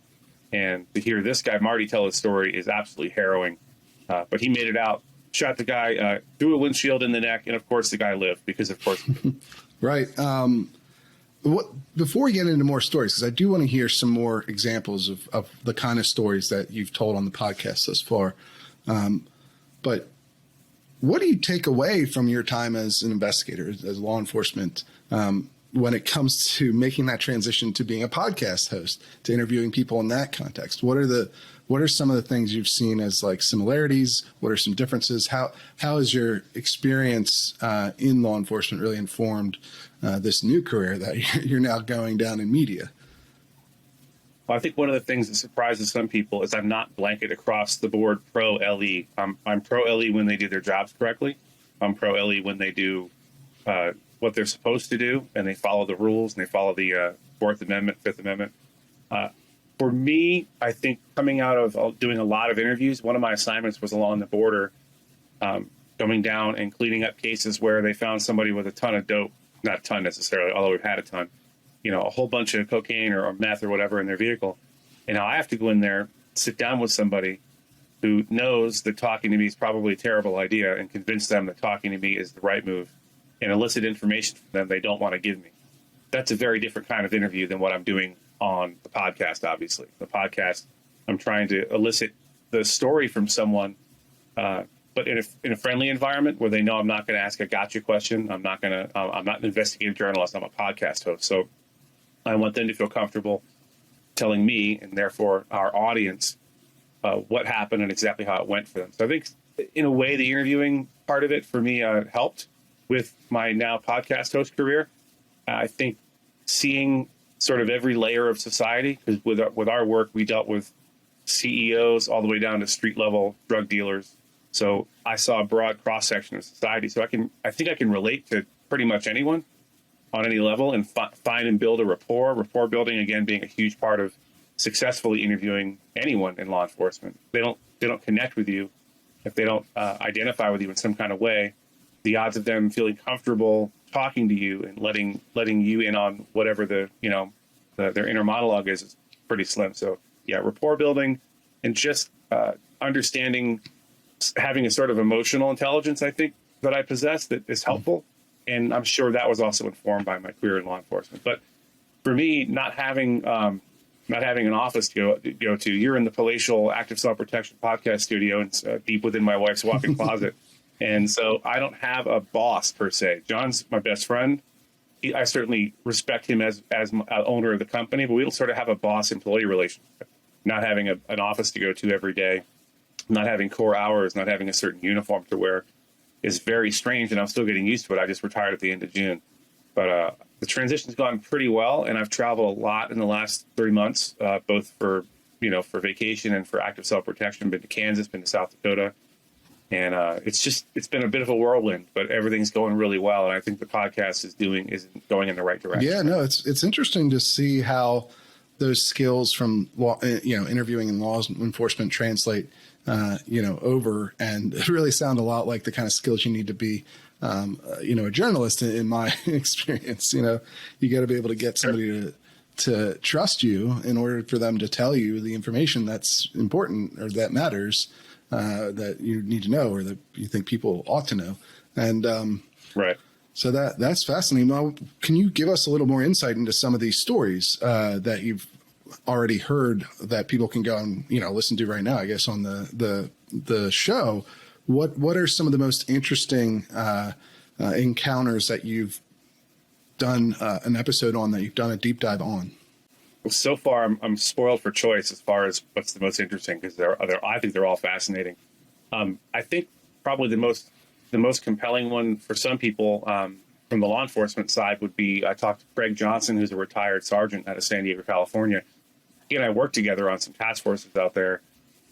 And to hear this guy, Marty, tell his story is absolutely harrowing. But he made it out, shot the guy, threw a windshield in the neck, and of course the guy lived because, of course. Right. Before we get into more stories, because I do want to hear some more examples of the kind of stories that you've told on the podcast thus far. But what do you take away from your time as an investigator, as law enforcement, when it comes to making that transition to being a podcast host, to interviewing people in that context? What are some of the things you've seen as like similarities? What are some differences? How has your experience in law enforcement really informed this new career that you're now going down in media? Well, I think one of the things that surprises some people is I'm not blanket across the board pro-LE. I'm pro-LE when they do their jobs correctly. I'm pro-LE when they do what they're supposed to do and they follow the rules and they follow the Fourth Amendment, Fifth Amendment. For me, I think coming out of doing a lot of interviews, one of my assignments was along the border, going down and cleaning up cases where they found somebody with a ton of dope, not a ton necessarily, although we've had a ton, a whole bunch of cocaine or meth or whatever in their vehicle. And now I have to go in there, sit down with somebody who knows that talking to me is probably a terrible idea and convince them that talking to me is the right move and elicit information from them they don't want to give me. That's a very different kind of interview than what I'm doing on the podcast, obviously. The podcast, I'm trying to elicit the story from someone, but in a friendly environment where they know I'm not going to ask a gotcha question. I'm not an investigative journalist. I'm a podcast host. So I want them to feel comfortable telling me and therefore our audience what happened and exactly how it went for them. So I think in a way, the interviewing part of it for me helped with my now podcast host career. I think seeing sort of every layer of society, because with our work, we dealt with CEOs all the way down to street level drug dealers. So I saw a broad cross section of society. So I think I can relate to pretty much anyone on any level and find and build a rapport. Rapport building, again, being a huge part of successfully interviewing anyone in law enforcement. They don't connect with you if they don't identify with you in some kind of way, the odds of them feeling comfortable talking to you and letting you in on whatever their inner monologue is pretty slim. So yeah, rapport building and just understanding, having a sort of emotional intelligence, I think, that I possess that is helpful. And I'm sure that was also informed by my career in law enforcement. But for me, not having an office to go to, you're in the palatial Active Self-Protection podcast studio, and it's deep within my wife's walk-in closet. And so I don't have a boss per se. John's my best friend. I certainly respect him as owner of the company, but we don't sort of have a boss-employee relationship. Not having an office to go to every day, not having core hours, not having a certain uniform to wear is very strange, and I'm still getting used to it. I just retired at the end of June. But the transition's gone pretty well, and I've traveled a lot in the last 3 months, both for vacation and for active self-protection. Been to Kansas, been to South Dakota. And it's been a bit of a whirlwind, but everything's going really well. And I think the podcast is going in the right direction. Yeah, no, it's interesting to see how those skills from interviewing and law enforcement translate, over, and really sound a lot like the kind of skills you need to be, a journalist in my experience. You got to be able to get somebody to trust you in order for them to tell you the information that's important or that matters. That you need to know, or that you think people ought to know. And right. So that's fascinating. Now, can you give us a little more insight into some of these stories that you've already heard that people can go and listen to right now, I guess, on the show? What are some of the most interesting encounters that you've done an episode on, that you've done a deep dive on? So far, I'm spoiled for choice as far as what's the most interesting, because I think they're all fascinating. I think probably the most compelling one for some people from the law enforcement side would be, I talked to Craig Johnson, who's a retired sergeant out of San Diego, California. He and I worked together on some task forces out there.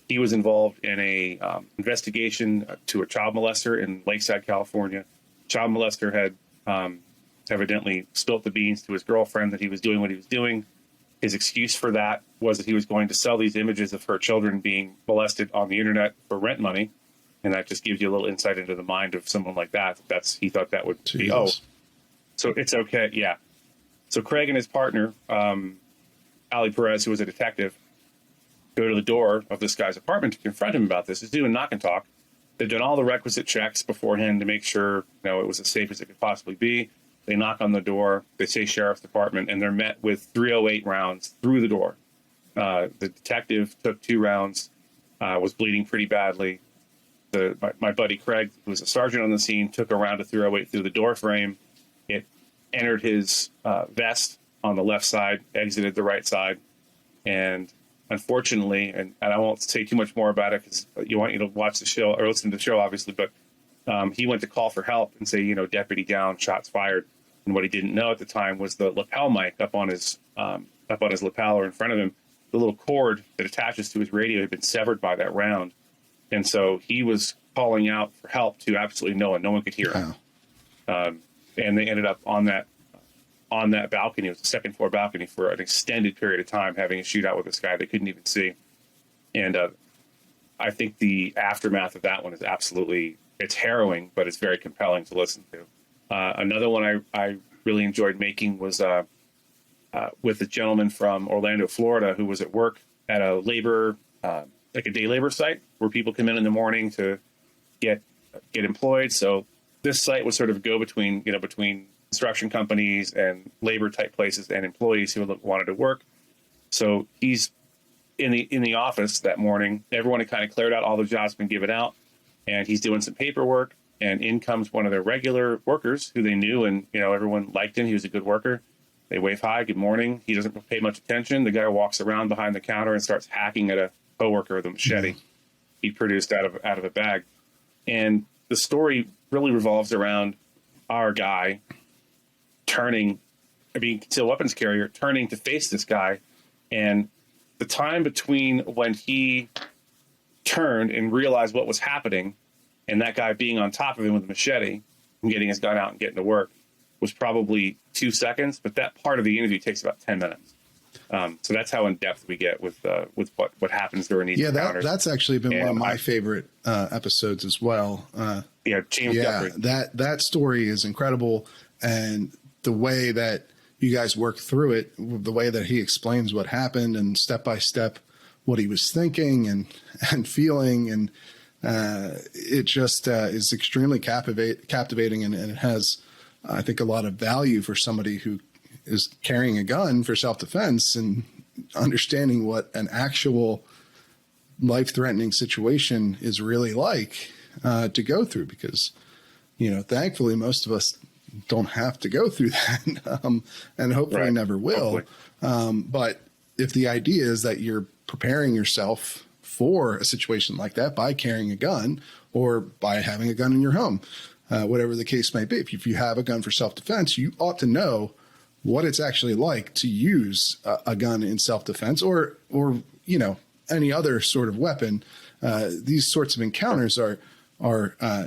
He was involved in a investigation to a child molester in Lakeside, California. Child molester had evidently spilt the beans to his girlfriend that he was doing what he was doing. His excuse for that was that he was going to sell these images of her children being molested on the internet for rent money. And that just gives you a little insight into the mind of someone like that. He thought that would be, so it's okay. Yeah. So Craig and his partner, Ali Perez, who was a detective, go to the door of this guy's apartment to confront him about this. He's doing knock and talk. They've done all the requisite checks beforehand to make sure, it was as safe as it could possibly be. They knock on the door. They say sheriff's department, and they're met with 308 rounds through the door. The detective took 2 rounds, was bleeding pretty badly. My buddy Craig, who was a sergeant on the scene, took a round of 308 through the door frame. It entered his vest on the left side, exited the right side, and unfortunately, and I won't say too much more about it because you want you to watch the show or listen to the show, obviously, but he went to call for help and say, deputy down, shots fired. And what he didn't know at the time was the lapel mic up on his lapel or in front of him, the little cord that attaches to his radio had been severed by that round. And so he was calling out for help to absolutely no one. No one could hear him. And they ended up on that balcony. It was a second floor balcony for an extended period of time, having a shootout with this guy they couldn't even see. And I think the aftermath of that one is it's harrowing, but it's very compelling to listen to. Another one I really enjoyed making was with a gentleman from Orlando, Florida, who was at work at a labor, like a day labor site where people come in the morning to get employed. So this site was sort of go between construction companies and labor type places and employees who wanted to work. So he's in the office that morning. Everyone had kind of cleared out, all the jobs been given out, and he's doing some paperwork. And in comes one of their regular workers who they knew, and everyone liked him. He was a good worker. They wave hi, good morning. He doesn't pay much attention. The guy walks around behind the counter and starts hacking at a coworker with a machete he produced out of a bag. And the story really revolves around our guy concealed weapons carrier, turning to face this guy. And the time between when he turned and realized what was happening and that guy being on top of him with a machete and getting his gun out and getting to work was probably 2 seconds. But that part of the interview takes about 10 minutes. So that's how in depth we get with what happens during these encounters. That's actually been one of my favorite episodes as well. James Guthrie. That story is incredible, and the way that you guys work through it, the way that he explains what happened and step by step what he was thinking and feeling, and it just is extremely captivating, and it has, I think, a lot of value for somebody who is carrying a gun for self-defense and understanding what an actual life-threatening situation is really like to go through, because, thankfully most of us don't have to go through that, and hopefully never will. But if the idea is that you're preparing yourself for a situation like that by carrying a gun or by having a gun in your home, whatever the case may be, if you have a gun for self-defense, you ought to know what it's actually like to use a gun in self-defense or any other sort of weapon. These sorts of encounters are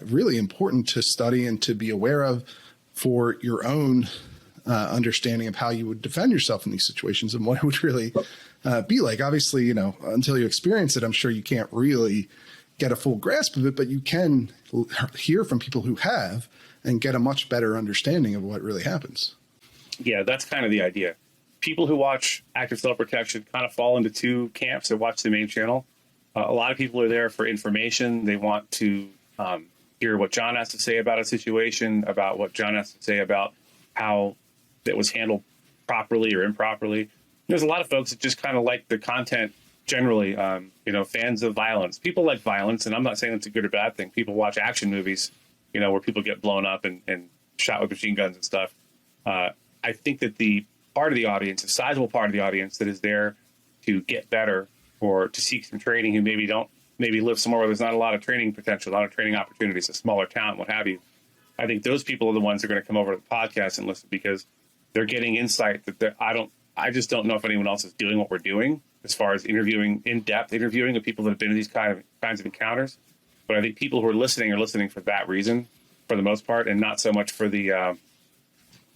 really important to study and to be aware of for your own understanding of how you would defend yourself in these situations and what it would really be like. Obviously, until you experience it, I'm sure you can't really get a full grasp of it, but you can hear from people who have and get a much better understanding of what really happens. Yeah, that's kind of the idea. People who watch active self-protection kind of fall into two camps that watch the main channel. A lot of people are there for information. They want to hear what John has to say about a situation, about what John has to say about how it was handled properly or improperly. There's a lot of folks that just kind of like the content generally, fans of violence. People like violence, and I'm not saying it's a good or bad thing. People watch action movies, where people get blown up and shot with machine guns and stuff. I think that the part of the audience, a sizable part of the audience that is there to get better or to seek some training, who maybe live somewhere where there's not a lot of training potential, a lot of training opportunities, a smaller town, what have you. I think those people are the ones that are going to come over to the podcast and listen, because they're getting insight that I just don't know if anyone else is doing what we're doing as far as in-depth interviewing of people that have been in these kinds of encounters. But I think people who are listening for that reason, for the most part, and not so much for the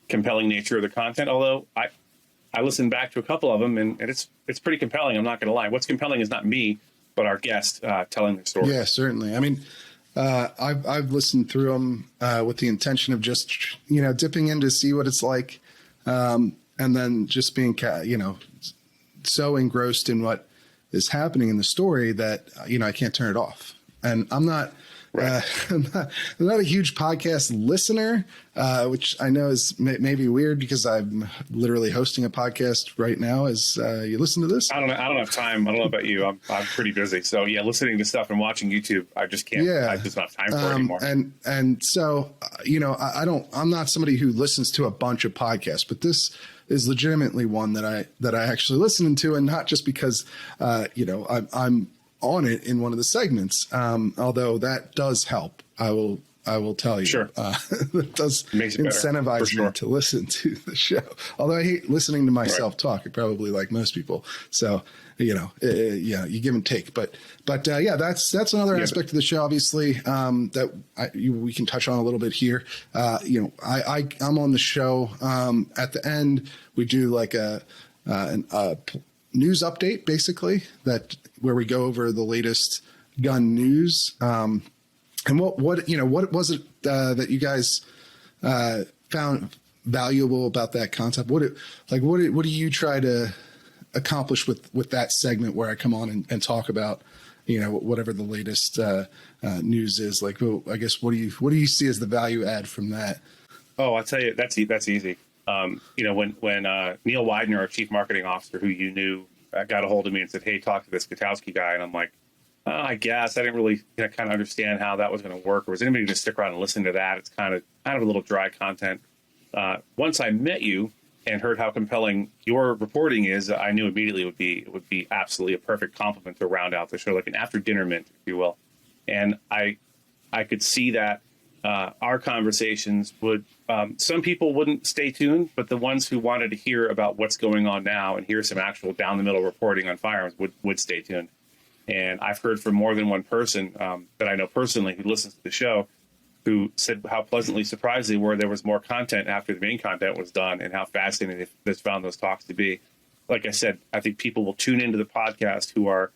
compelling nature of the content. Although I listened back to a couple of them, and it's pretty compelling. I'm not going to lie. What's compelling is not me, but our guest telling their story. Yeah, certainly. I mean, I've listened through them with the intention of just dipping in to see what it's like, and then just being so engrossed in what is happening in the story that I can't turn it off. And I'm not. Right. I'm not a huge podcast listener, which I know is maybe weird, because I'm literally hosting a podcast right now as you listen to this. I don't have time. I don't know about you. I'm pretty busy. So yeah, listening to stuff and watching YouTube, I just can't. Yeah. I just don't have time for it anymore. And so I'm not somebody who listens to a bunch of podcasts, but this is legitimately one that I actually listen to, and not just because I'm on it in one of the segments, although that does help. I will tell you. Sure. It does incentivize me to listen to the show. Although I hate listening to myself talk, probably like most people. So, you give and take. But that's another aspect of the show, obviously, that we can touch on a little bit here. I'm on the show. At the end, we do like a news update, basically, where we go over the latest gun news. And what was it that you guys found valuable about that concept? What do you try to accomplish with that segment where I come on and talk about whatever the latest news is? Like, well, I guess what do you see as the value add from that? Oh, I'll tell you, that's easy. When Neil Widener, our chief marketing officer, who you knew, got a hold of me and said, "Hey, talk to this Katowski guy," and I'm like, I guess I didn't really kind of understand how that was going to work, or was anybody going to stick around and listen to that? It's kind of a little dry content. Once I met you and heard how compelling your reporting is, I knew immediately it would be absolutely a perfect compliment to round out the show, like an after dinner mint, if you will. And I could see that our conversations would, some people wouldn't stay tuned, but the ones who wanted to hear about what's going on now and hear some actual down the middle reporting on firearms would stay tuned. And I've heard from more than one person that I know personally who listens to the show, who said how pleasantly surprised they were there was more content after the main content was done, and how fascinating they found those talks to be. like I said, I think people will tune into the podcast who are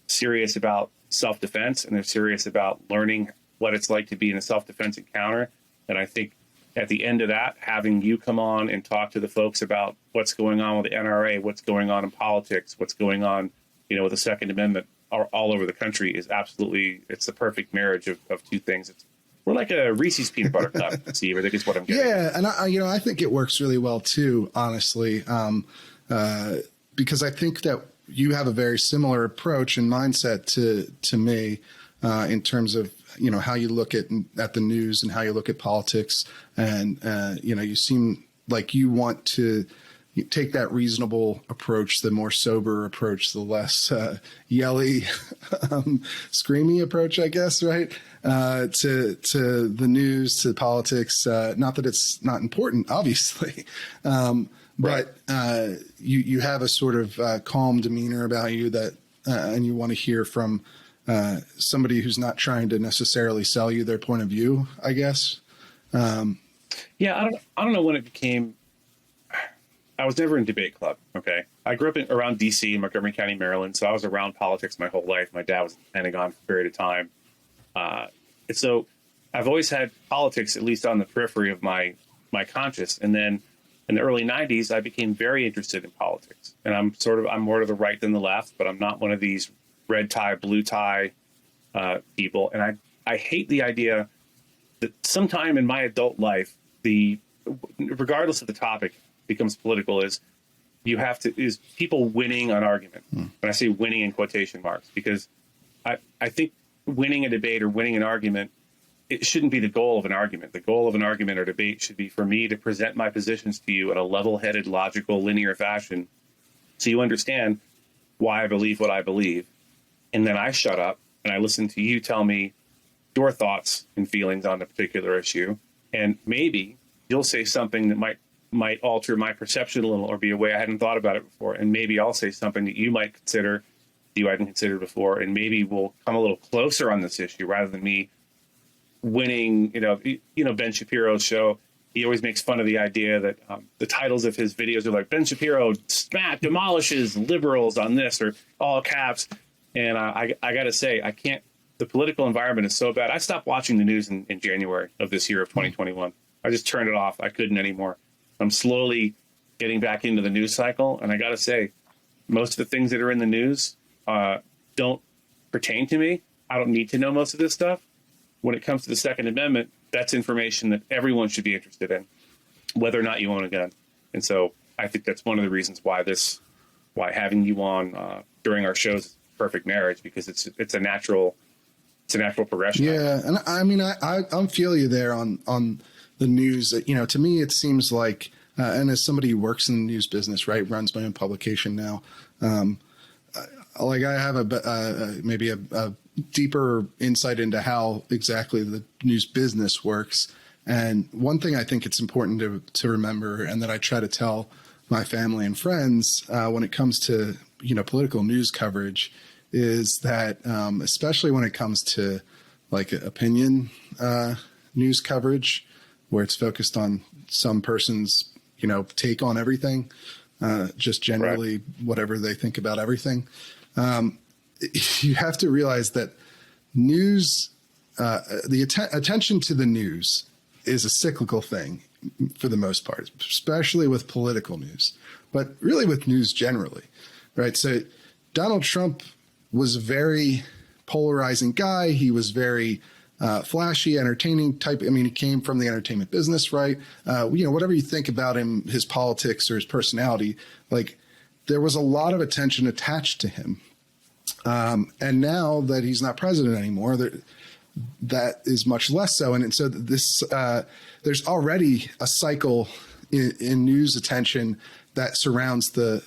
serious about self-defense, and they're serious about learning what it's like to be in a self-defense encounter. And I think at the end of that, having you come on and talk to the folks about what's going on with the NRA, what's going on in politics, what's going on, with the Second Amendment all over the country is absolutely, it's the perfect marriage of two things. We're like a Reese's peanut butter cup, Steve. I think is what I'm getting. Yeah, and I think it works really well too, honestly, because I think that you have a very similar approach and mindset to me in terms of how you look at the news and how you look at politics, and you seem like you want to take that reasonable approach, the more sober approach, the less yelly, screamy approach, I guess, right? To the news, to politics. Not that it's not important, obviously, but you have a sort of calm demeanor about you that, and you want to hear from somebody who's not trying to necessarily sell you their point of view, I guess. Yeah, I don't know when it became. I was never in debate club. Okay. I grew up around DC, Montgomery County, Maryland. So I was around politics my whole life. My dad was in the Pentagon for a period of time. And so I've always had politics, at least on the periphery of my conscious. And then in the early 90s, I became very interested in politics. And I'm more to the right than the left, but I'm not one of these red tie, blue tie people. And I hate the idea that sometime in my adult life, regardless of the topic, becomes political is people winning an argument. And I say winning in quotation marks, because I think winning a debate or winning an argument, it shouldn't be the goal of an argument. The goal of an argument or debate should be for me to present my positions to you in a level-headed, logical, linear fashion, so you understand why I believe what I believe. And then I shut up and I listen to you tell me your thoughts and feelings on a particular issue. And maybe you'll say something that might alter my perception a little, or be a way I hadn't thought about it before. And maybe I'll say something that you might consider you hadn't considered before. And maybe we'll come a little closer on this issue rather than me winning. Ben Shapiro's show, he always makes fun of the idea that the titles of his videos are like, Ben Shapiro demolishes liberals on this, or all caps. And I got to say, I can't, the political environment is so bad. I stopped watching the news in January of this year of 2021. I just turned it off. I couldn't anymore. I'm slowly getting back into the news cycle. And I got to say, most of the things that are in the news don't pertain to me. I don't need to know most of this stuff. When it comes to the Second Amendment, that's information that everyone should be interested in, whether or not you own a gun. And so I think that's one of the reasons why having you on during our shows is a perfect marriage, because it's a natural progression. Yeah. And I mean, I feel you there on the news. To me, it seems like, and as somebody who works in the news business, right, runs my own publication now, like I have maybe a deeper insight into how exactly the news business works. And one thing I think it's important to remember, and that I try to tell my family and friends when it comes to, political news coverage, is that especially when it comes to like opinion news coverage, where it's focused on some person's, take on everything, just generally whatever they think about everything. You have to realize that news, attention to the news is a cyclical thing for the most part, especially with political news, but really with news generally, right? So Donald Trump was a very polarizing guy. He was very flashy, entertaining type. I mean, he came from the entertainment business, right? Whatever you think about him, his politics or his personality, like there was a lot of attention attached to him. And now that he's not president anymore, that is much less so. And so this, there's already a cycle in news attention that surrounds the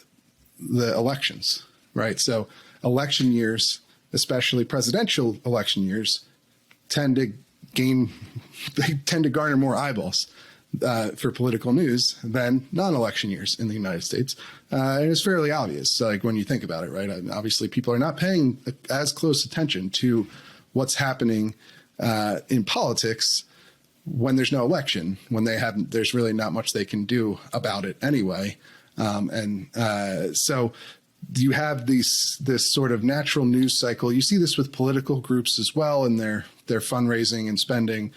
elections, right? So election years, especially presidential election years, tend to garner more eyeballs for political news than non-election years in the United States. And it's fairly obvious, like when you think about it, right? Obviously, people are not paying as close attention to what's happening in politics when there's no election, when there's really not much they can do about it anyway. So you have this sort of natural news cycle. You see this with political groups as well, and their fundraising and spending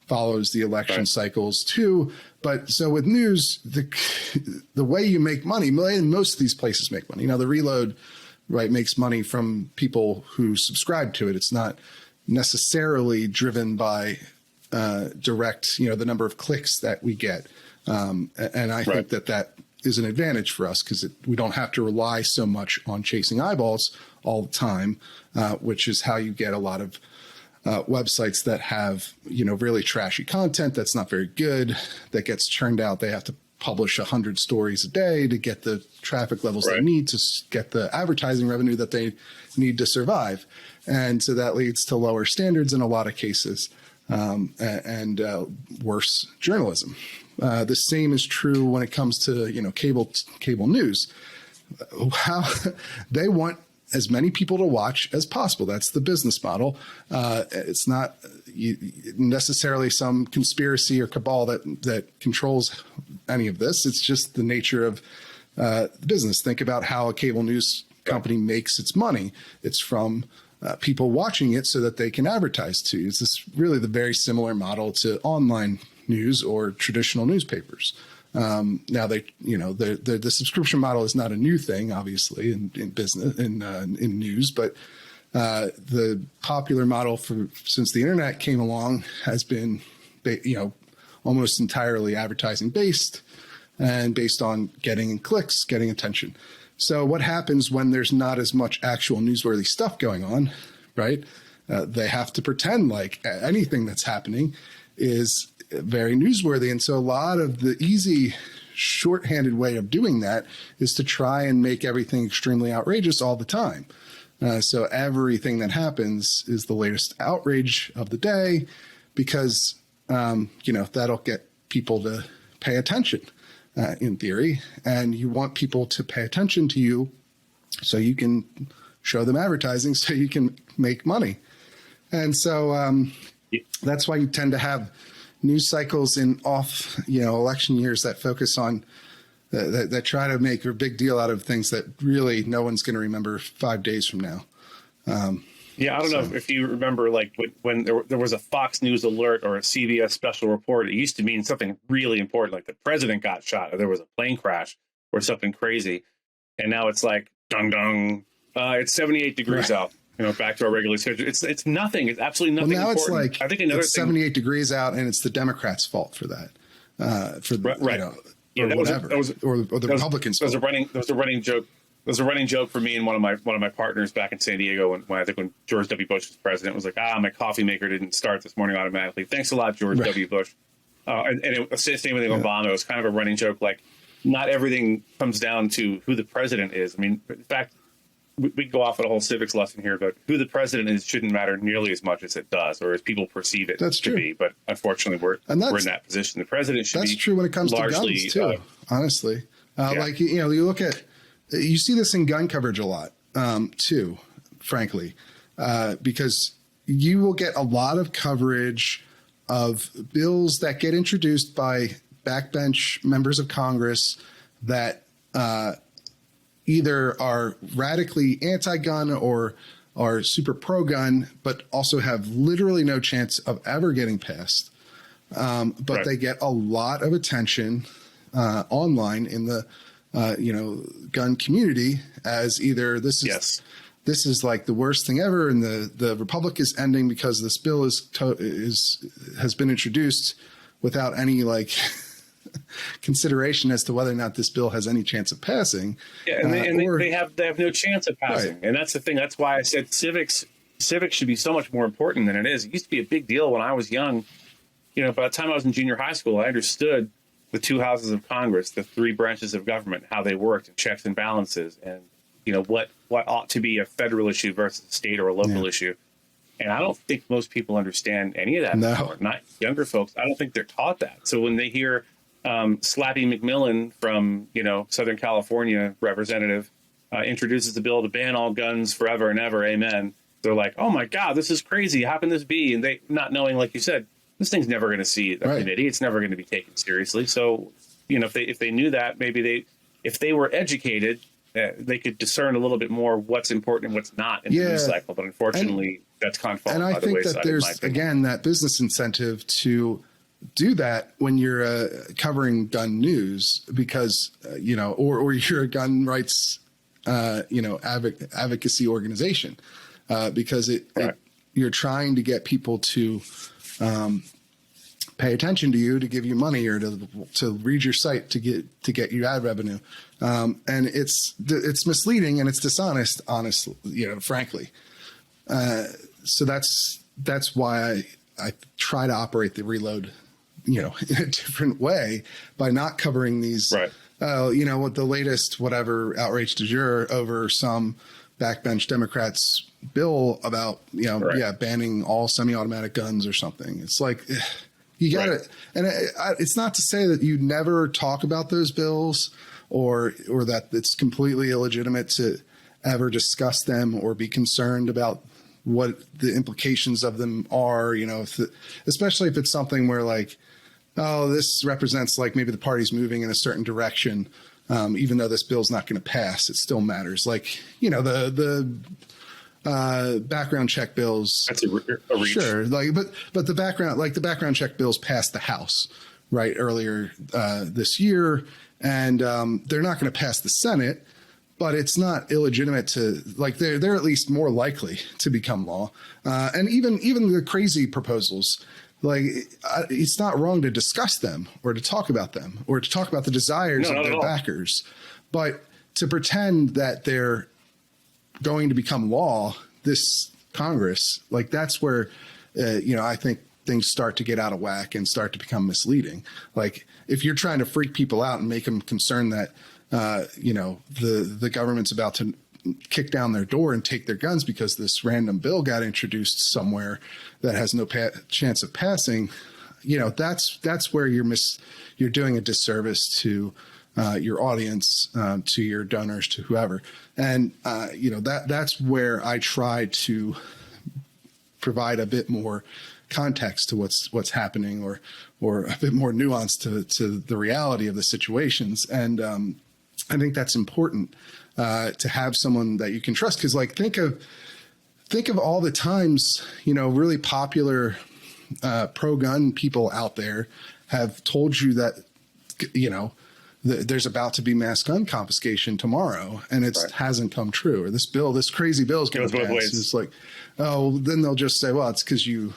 follows the election cycles too. But so with news, the way you make money, most of these places make money. The Reload, right, makes money from people who subscribe to it. It's not necessarily driven by direct, the number of clicks that we get. And I think that is an advantage for us because we don't have to rely so much on chasing eyeballs all the time, which is how you get a lot of websites that have, really trashy content that's not very good, that gets churned out. They have to publish 100 stories a day to get the traffic levels they need to get the advertising revenue that they need to survive. And so that leads to lower standards in a lot of cases, and worse journalism. The same is true when it comes to, cable news. How they want as many people to watch as possible. That's the business model. It's not necessarily some conspiracy or cabal that controls any of this. It's just the nature of business. Think about how a cable news company makes its money. It's from people watching it so that they can advertise to you. It's this really the very similar model to online news or traditional newspapers. Now the subscription model is not a new thing, obviously, in business, in news, but the popular model since the internet came along has been, almost entirely advertising based and based on getting clicks, getting attention. So what happens when there's not as much actual newsworthy stuff going on, right? They have to pretend like anything that's happening is very newsworthy. And so a lot of the easy shorthanded way of doing that is to try and make everything extremely outrageous all the time. So everything that happens is the latest outrage of the day because, that'll get people to pay attention in theory. And you want people to pay attention to you so you can show them advertising so you can make money. And so that's why you tend to have news cycles in election years that focus on that try to make a big deal out of things that really no one's going to remember 5 days from now. I don't know if you remember, like when there was a Fox News alert or a CBS special report, it used to mean something really important, like the president got shot or there was a plane crash or something crazy. And now it's like, dung, dung, it's 78 degrees out. Back to our regular schedule. It's nothing. It's absolutely nothing. Well, now important. It's like I think another it's 78 degrees out, and it's the Democrats' fault for that. Or whatever, or the Republicans' fault. There was a running joke. There was a running joke for me and one of my partners back in San Diego when George W. Bush was president. It was like, my coffee maker didn't start this morning automatically. Thanks a lot, George W. Bush. And it was the same with Obama. It was kind of a running joke. Like, not everything comes down to who the president is. I mean, in fact, we go off on a whole civics lesson here, but who the president is shouldn't matter nearly as much as it does, or as people perceive it to be. But unfortunately, we're in that position. The president should be. That's true when it comes to guns too. Honestly, you look at, you see this in gun coverage a lot too. Frankly, because you will get a lot of coverage of bills that get introduced by backbench members of Congress that either are radically anti-gun or are super pro-gun, but also have literally no chance of ever getting passed. But they get a lot of attention online in the gun community as either this is like the worst thing ever, and the Republic is ending because this bill has been introduced without any consideration as to whether or not this bill has any chance of passing. Yeah, and they have no chance of passing. Right. And that's the thing. That's why I said civics should be so much more important than it is. It used to be a big deal when I was young. By the time I was in junior high school, I understood the two houses of Congress, the three branches of government, how they worked, and checks and balances, and what ought to be a federal issue versus a state or a local issue. And I don't think most people understand any of that anymore. Not younger folks. I don't think they're taught that. So when they hear Slappy McMillan from, Southern California representative introduces the bill to ban all guns forever and ever, amen, they're like, oh my God, this is crazy. How can this be? And they, not knowing, like you said, this thing's never going to see a committee. It's never going to be taken seriously. So, if they knew that, maybe if they were educated, they could discern a little bit more what's important and what's not in the news cycle. But unfortunately, that's kind of fallen by the wayside. And I think that there's, again, that business incentive to do that when you're covering gun news because, or you're a gun rights, advocacy organization because you're trying to get people to pay attention to you, to give you money, or to read your site to get you ad revenue, and it's misleading and it's dishonest, honestly, frankly. So that's why I try to operate the Reload, in a different way by not covering these. Right. What the latest whatever outrage du jour over some backbench Democrats bill about banning all semi-automatic guns or something. It's like. You got it. And it's not to say that you never talk about those bills or that it's completely illegitimate to ever discuss them or be concerned about what the implications of them are, especially if it's something where like, oh, this represents like maybe the party's moving in a certain direction. Even though this bill's not going to pass, it still matters. Like, the background check bills. That's a reach. Sure. But the background check bills passed the House earlier this year, and they're not going to pass the Senate, but it's not illegitimate to they're at least more likely to become law. And even the crazy proposals, it's not wrong to discuss them or to talk about them or to talk about the desires of their backers, but to pretend that they're going to become law, this Congress, that's where, I think things start to get out of whack and start to become misleading. Like if you're trying to freak people out and make them concerned that, the government's about to kick down their door and take their guns because this random bill got introduced somewhere that has no chance of passing, that's where you're doing a disservice to your audience, to your donors, to whoever. And, that's where I try to provide a bit more context to what's happening or a bit more nuance to the reality of the situations. And I think that's important to have someone that you can trust. Because think of all the times, really popular pro-gun people out there have told you that, there's about to be mass gun confiscation tomorrow, and it hasn't come true. Or this crazy bill is going to pass. It's like, oh, then they'll just say, well, it's because you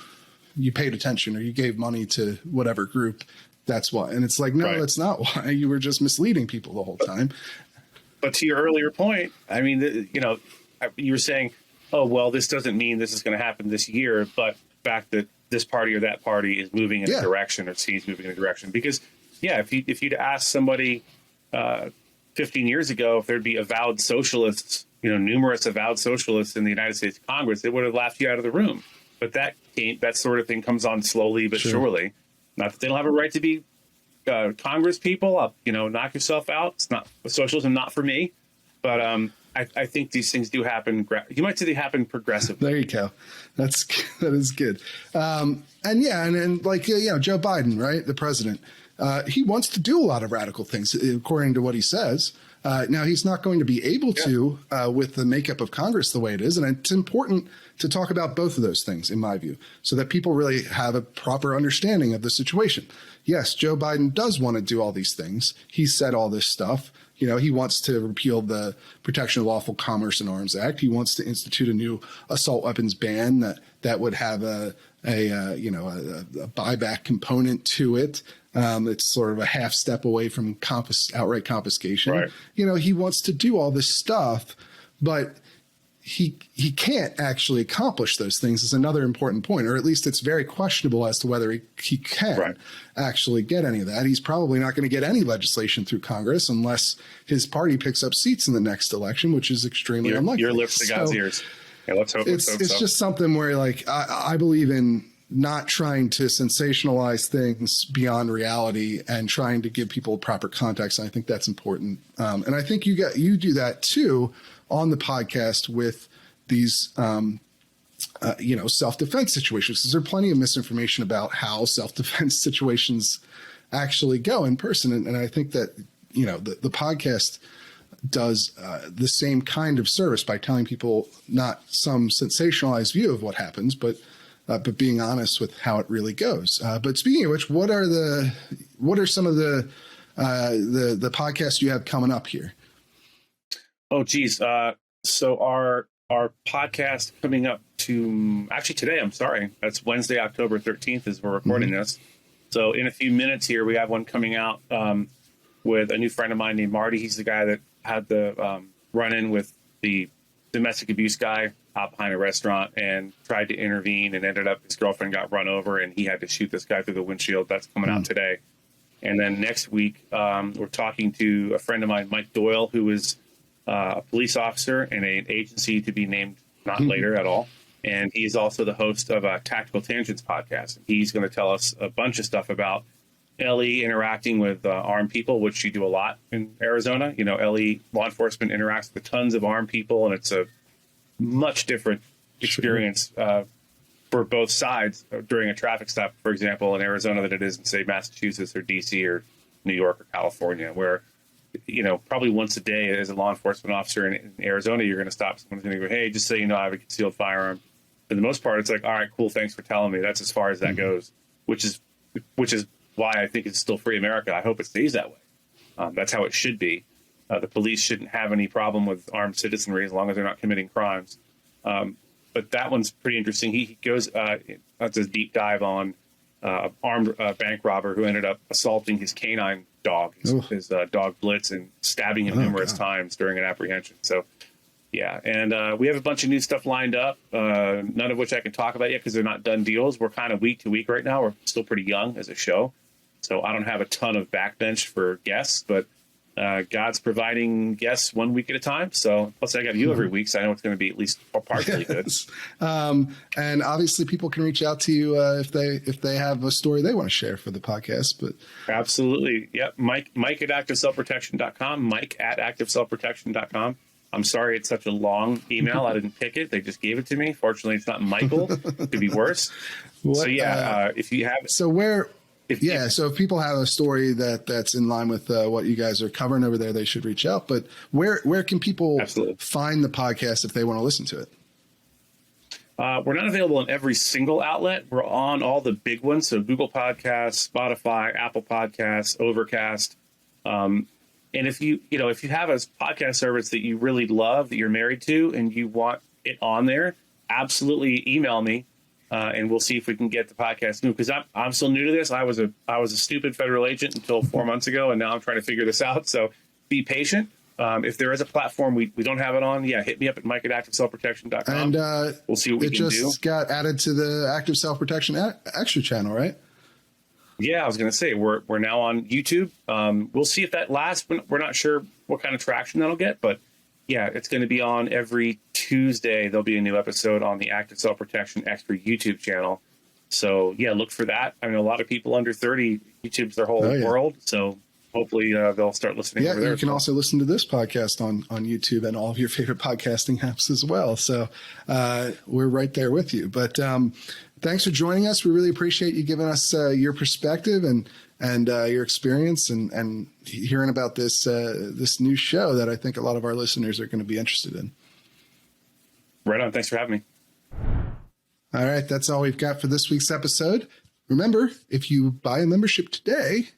paid attention or you gave money to whatever group. That's why. And it's like, no, that's not why. You were just misleading people the whole time. But to your earlier point, I mean, you were saying, oh, well, this doesn't mean this is going to happen this year, but the fact that this party or that party is moving in a direction or sees moving in a direction. Because, if you'd asked somebody 15 years ago if there'd be avowed socialists, numerous avowed socialists in the United States Congress, they would have laughed you out of the room. But that sort of thing comes on slowly but surely. Not that they don't have a right to be Congress people. Knock yourself out. It's not socialism, not for me. But I think these things do happen. You might say they happen progressively. There you go. That is good. And Joe Biden, right, the president. He wants to do a lot of radical things, according to what he says. Now, he's not going to be able to with the makeup of Congress the way it is. And it's important to talk about both of those things, in my view, so that people really have a proper understanding of the situation. Yes, Joe Biden does want to do all these things. He said all this stuff. He wants to repeal the Protection of Lawful Commerce and Arms Act. He wants to institute a new assault weapons ban that would have a buyback component to it. It's sort of a half step away from outright confiscation. Right. He wants to do all this stuff, but he can't actually accomplish those things is another important point, or at least it's very questionable as to whether he can actually get any of that. He's probably not going to get any legislation through Congress unless his party picks up seats in the next election, which is extremely unlikely. Your lips to God's ears. Yeah, let's hope it's just something where I believe in not trying to sensationalize things beyond reality and trying to give people proper context. I think that's important. And I think you do that too on the podcast with these, self-defense situations, because there's plenty of misinformation about how self-defense situations actually go in person. And I think that the podcast does the same kind of service by telling people not some sensationalized view of what happens, but being honest with how it really goes. But speaking of which, what are some of the podcasts you have coming up here? Oh, geez. So our podcast coming up to actually today, I'm sorry. That's Wednesday, October 13th as we're recording this. So in a few minutes here, we have one coming out with a new friend of mine named Marty. He's the guy that had the run-in with the domestic abuse guy out behind a restaurant and tried to intervene, and ended up his girlfriend got run over and he had to shoot this guy through the windshield. That's coming out today. And then next week, we're talking to a friend of mine, Mike Doyle, who is a police officer in an agency to be named not later at all. And he's also the host of a Tactical Tangents podcast. He's going to tell us a bunch of stuff about LE interacting with armed people, which you do a lot in Arizona. LE law enforcement interacts with tons of armed people, and it's a much different experience for both sides during a traffic stop, for example, in Arizona than it is in, say, Massachusetts or DC or New York or California, where, probably once a day as a law enforcement officer in Arizona, you're going to stop. Someone's going to go, hey, just so you know, I have a concealed firearm. For the most part, it's like, all right, cool, thanks for telling me. That's as far as that goes, which is why I think it's still free America. I hope it stays that way. That's how it should be. The police shouldn't have any problem with armed citizenry as long as they're not committing crimes. But that one's pretty interesting. He goes, that's a deep dive on armed bank robber who ended up assaulting his canine dog, his dog Blitz, and stabbing him numerous times during an apprehension. So, yeah. And we have a bunch of new stuff lined up, none of which I can talk about yet because they're not done deals. We're kind of week to week right now. We're still pretty young as a show. So I don't have a ton of backbench for guests, but God's providing guests 1 week at a time. So plus I got you every week, so I know it's going to be at least partially good. And obviously people can reach out to you if they have a story they want to share for the podcast. But absolutely. Yep. Mike at activeselfprotection.com, Mike at activeselfprotection.com. I'm sorry it's such a long email. I didn't pick it. They just gave it to me. Fortunately, it's not Michael. It could be worse. So yeah, if you have so if people have a story that's in line with what you guys are covering over there, they should reach out. But where can people find the podcast if they want to listen to it? We're not available in every single outlet. We're on all the big ones. So Google Podcasts, Spotify, Apple Podcasts, Overcast. And if you have a podcast service that you really love, that you're married to, and you want it on there, absolutely email me. And we'll see if we can get the podcast moved, because I'm still new to this. I was a stupid federal agent until 4 months ago, and now I'm trying to figure this out. So be patient. If there is a platform we don't have it on, hit me up at Mike at activeselfprotection.com. And we'll see what we can do. It just got added to the Active Self Protection Extra channel, right? Yeah, I was going to say we're now on YouTube. We'll see if that lasts. We're not sure what kind of traction that'll get, but yeah, it's going to be on every Tuesday. There'll be a new episode on the Active Self Protection Extra YouTube channel. So yeah, look for that. I mean, a lot of people under 30, YouTube's their whole world. So hopefully they'll start listening. Yeah, you can also listen to this podcast on YouTube and all of your favorite podcasting apps as well. So we're right there with you. But thanks for joining us. We really appreciate you giving us your perspective and your experience and hearing about this new show that I think a lot of our listeners are going to be interested in. Right on. Thanks for having me. All right. That's all we've got for this week's episode. Remember, if you buy a membership today,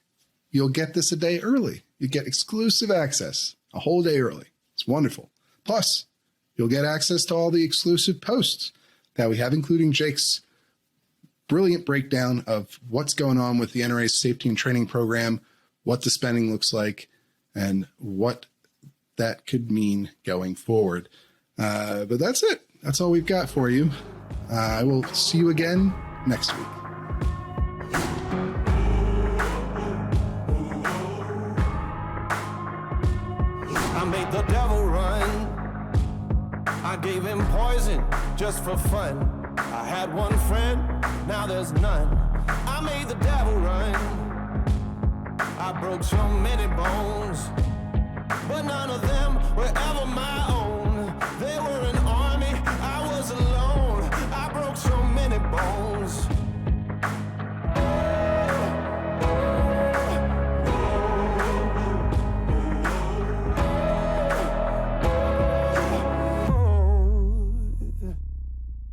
you'll get this a day early. You get exclusive access a whole day early. It's wonderful. Plus, you'll get access to all the exclusive posts that we have, including Jake's brilliant breakdown of what's going on with the NRA's safety and training program, what the spending looks like, and what that could mean going forward. But that's it. That's all we've got for you. I will see you again next week. I made the devil run. I gave him poison just for fun. I had one friend, now there's none. I made the devil run. I broke so many bones.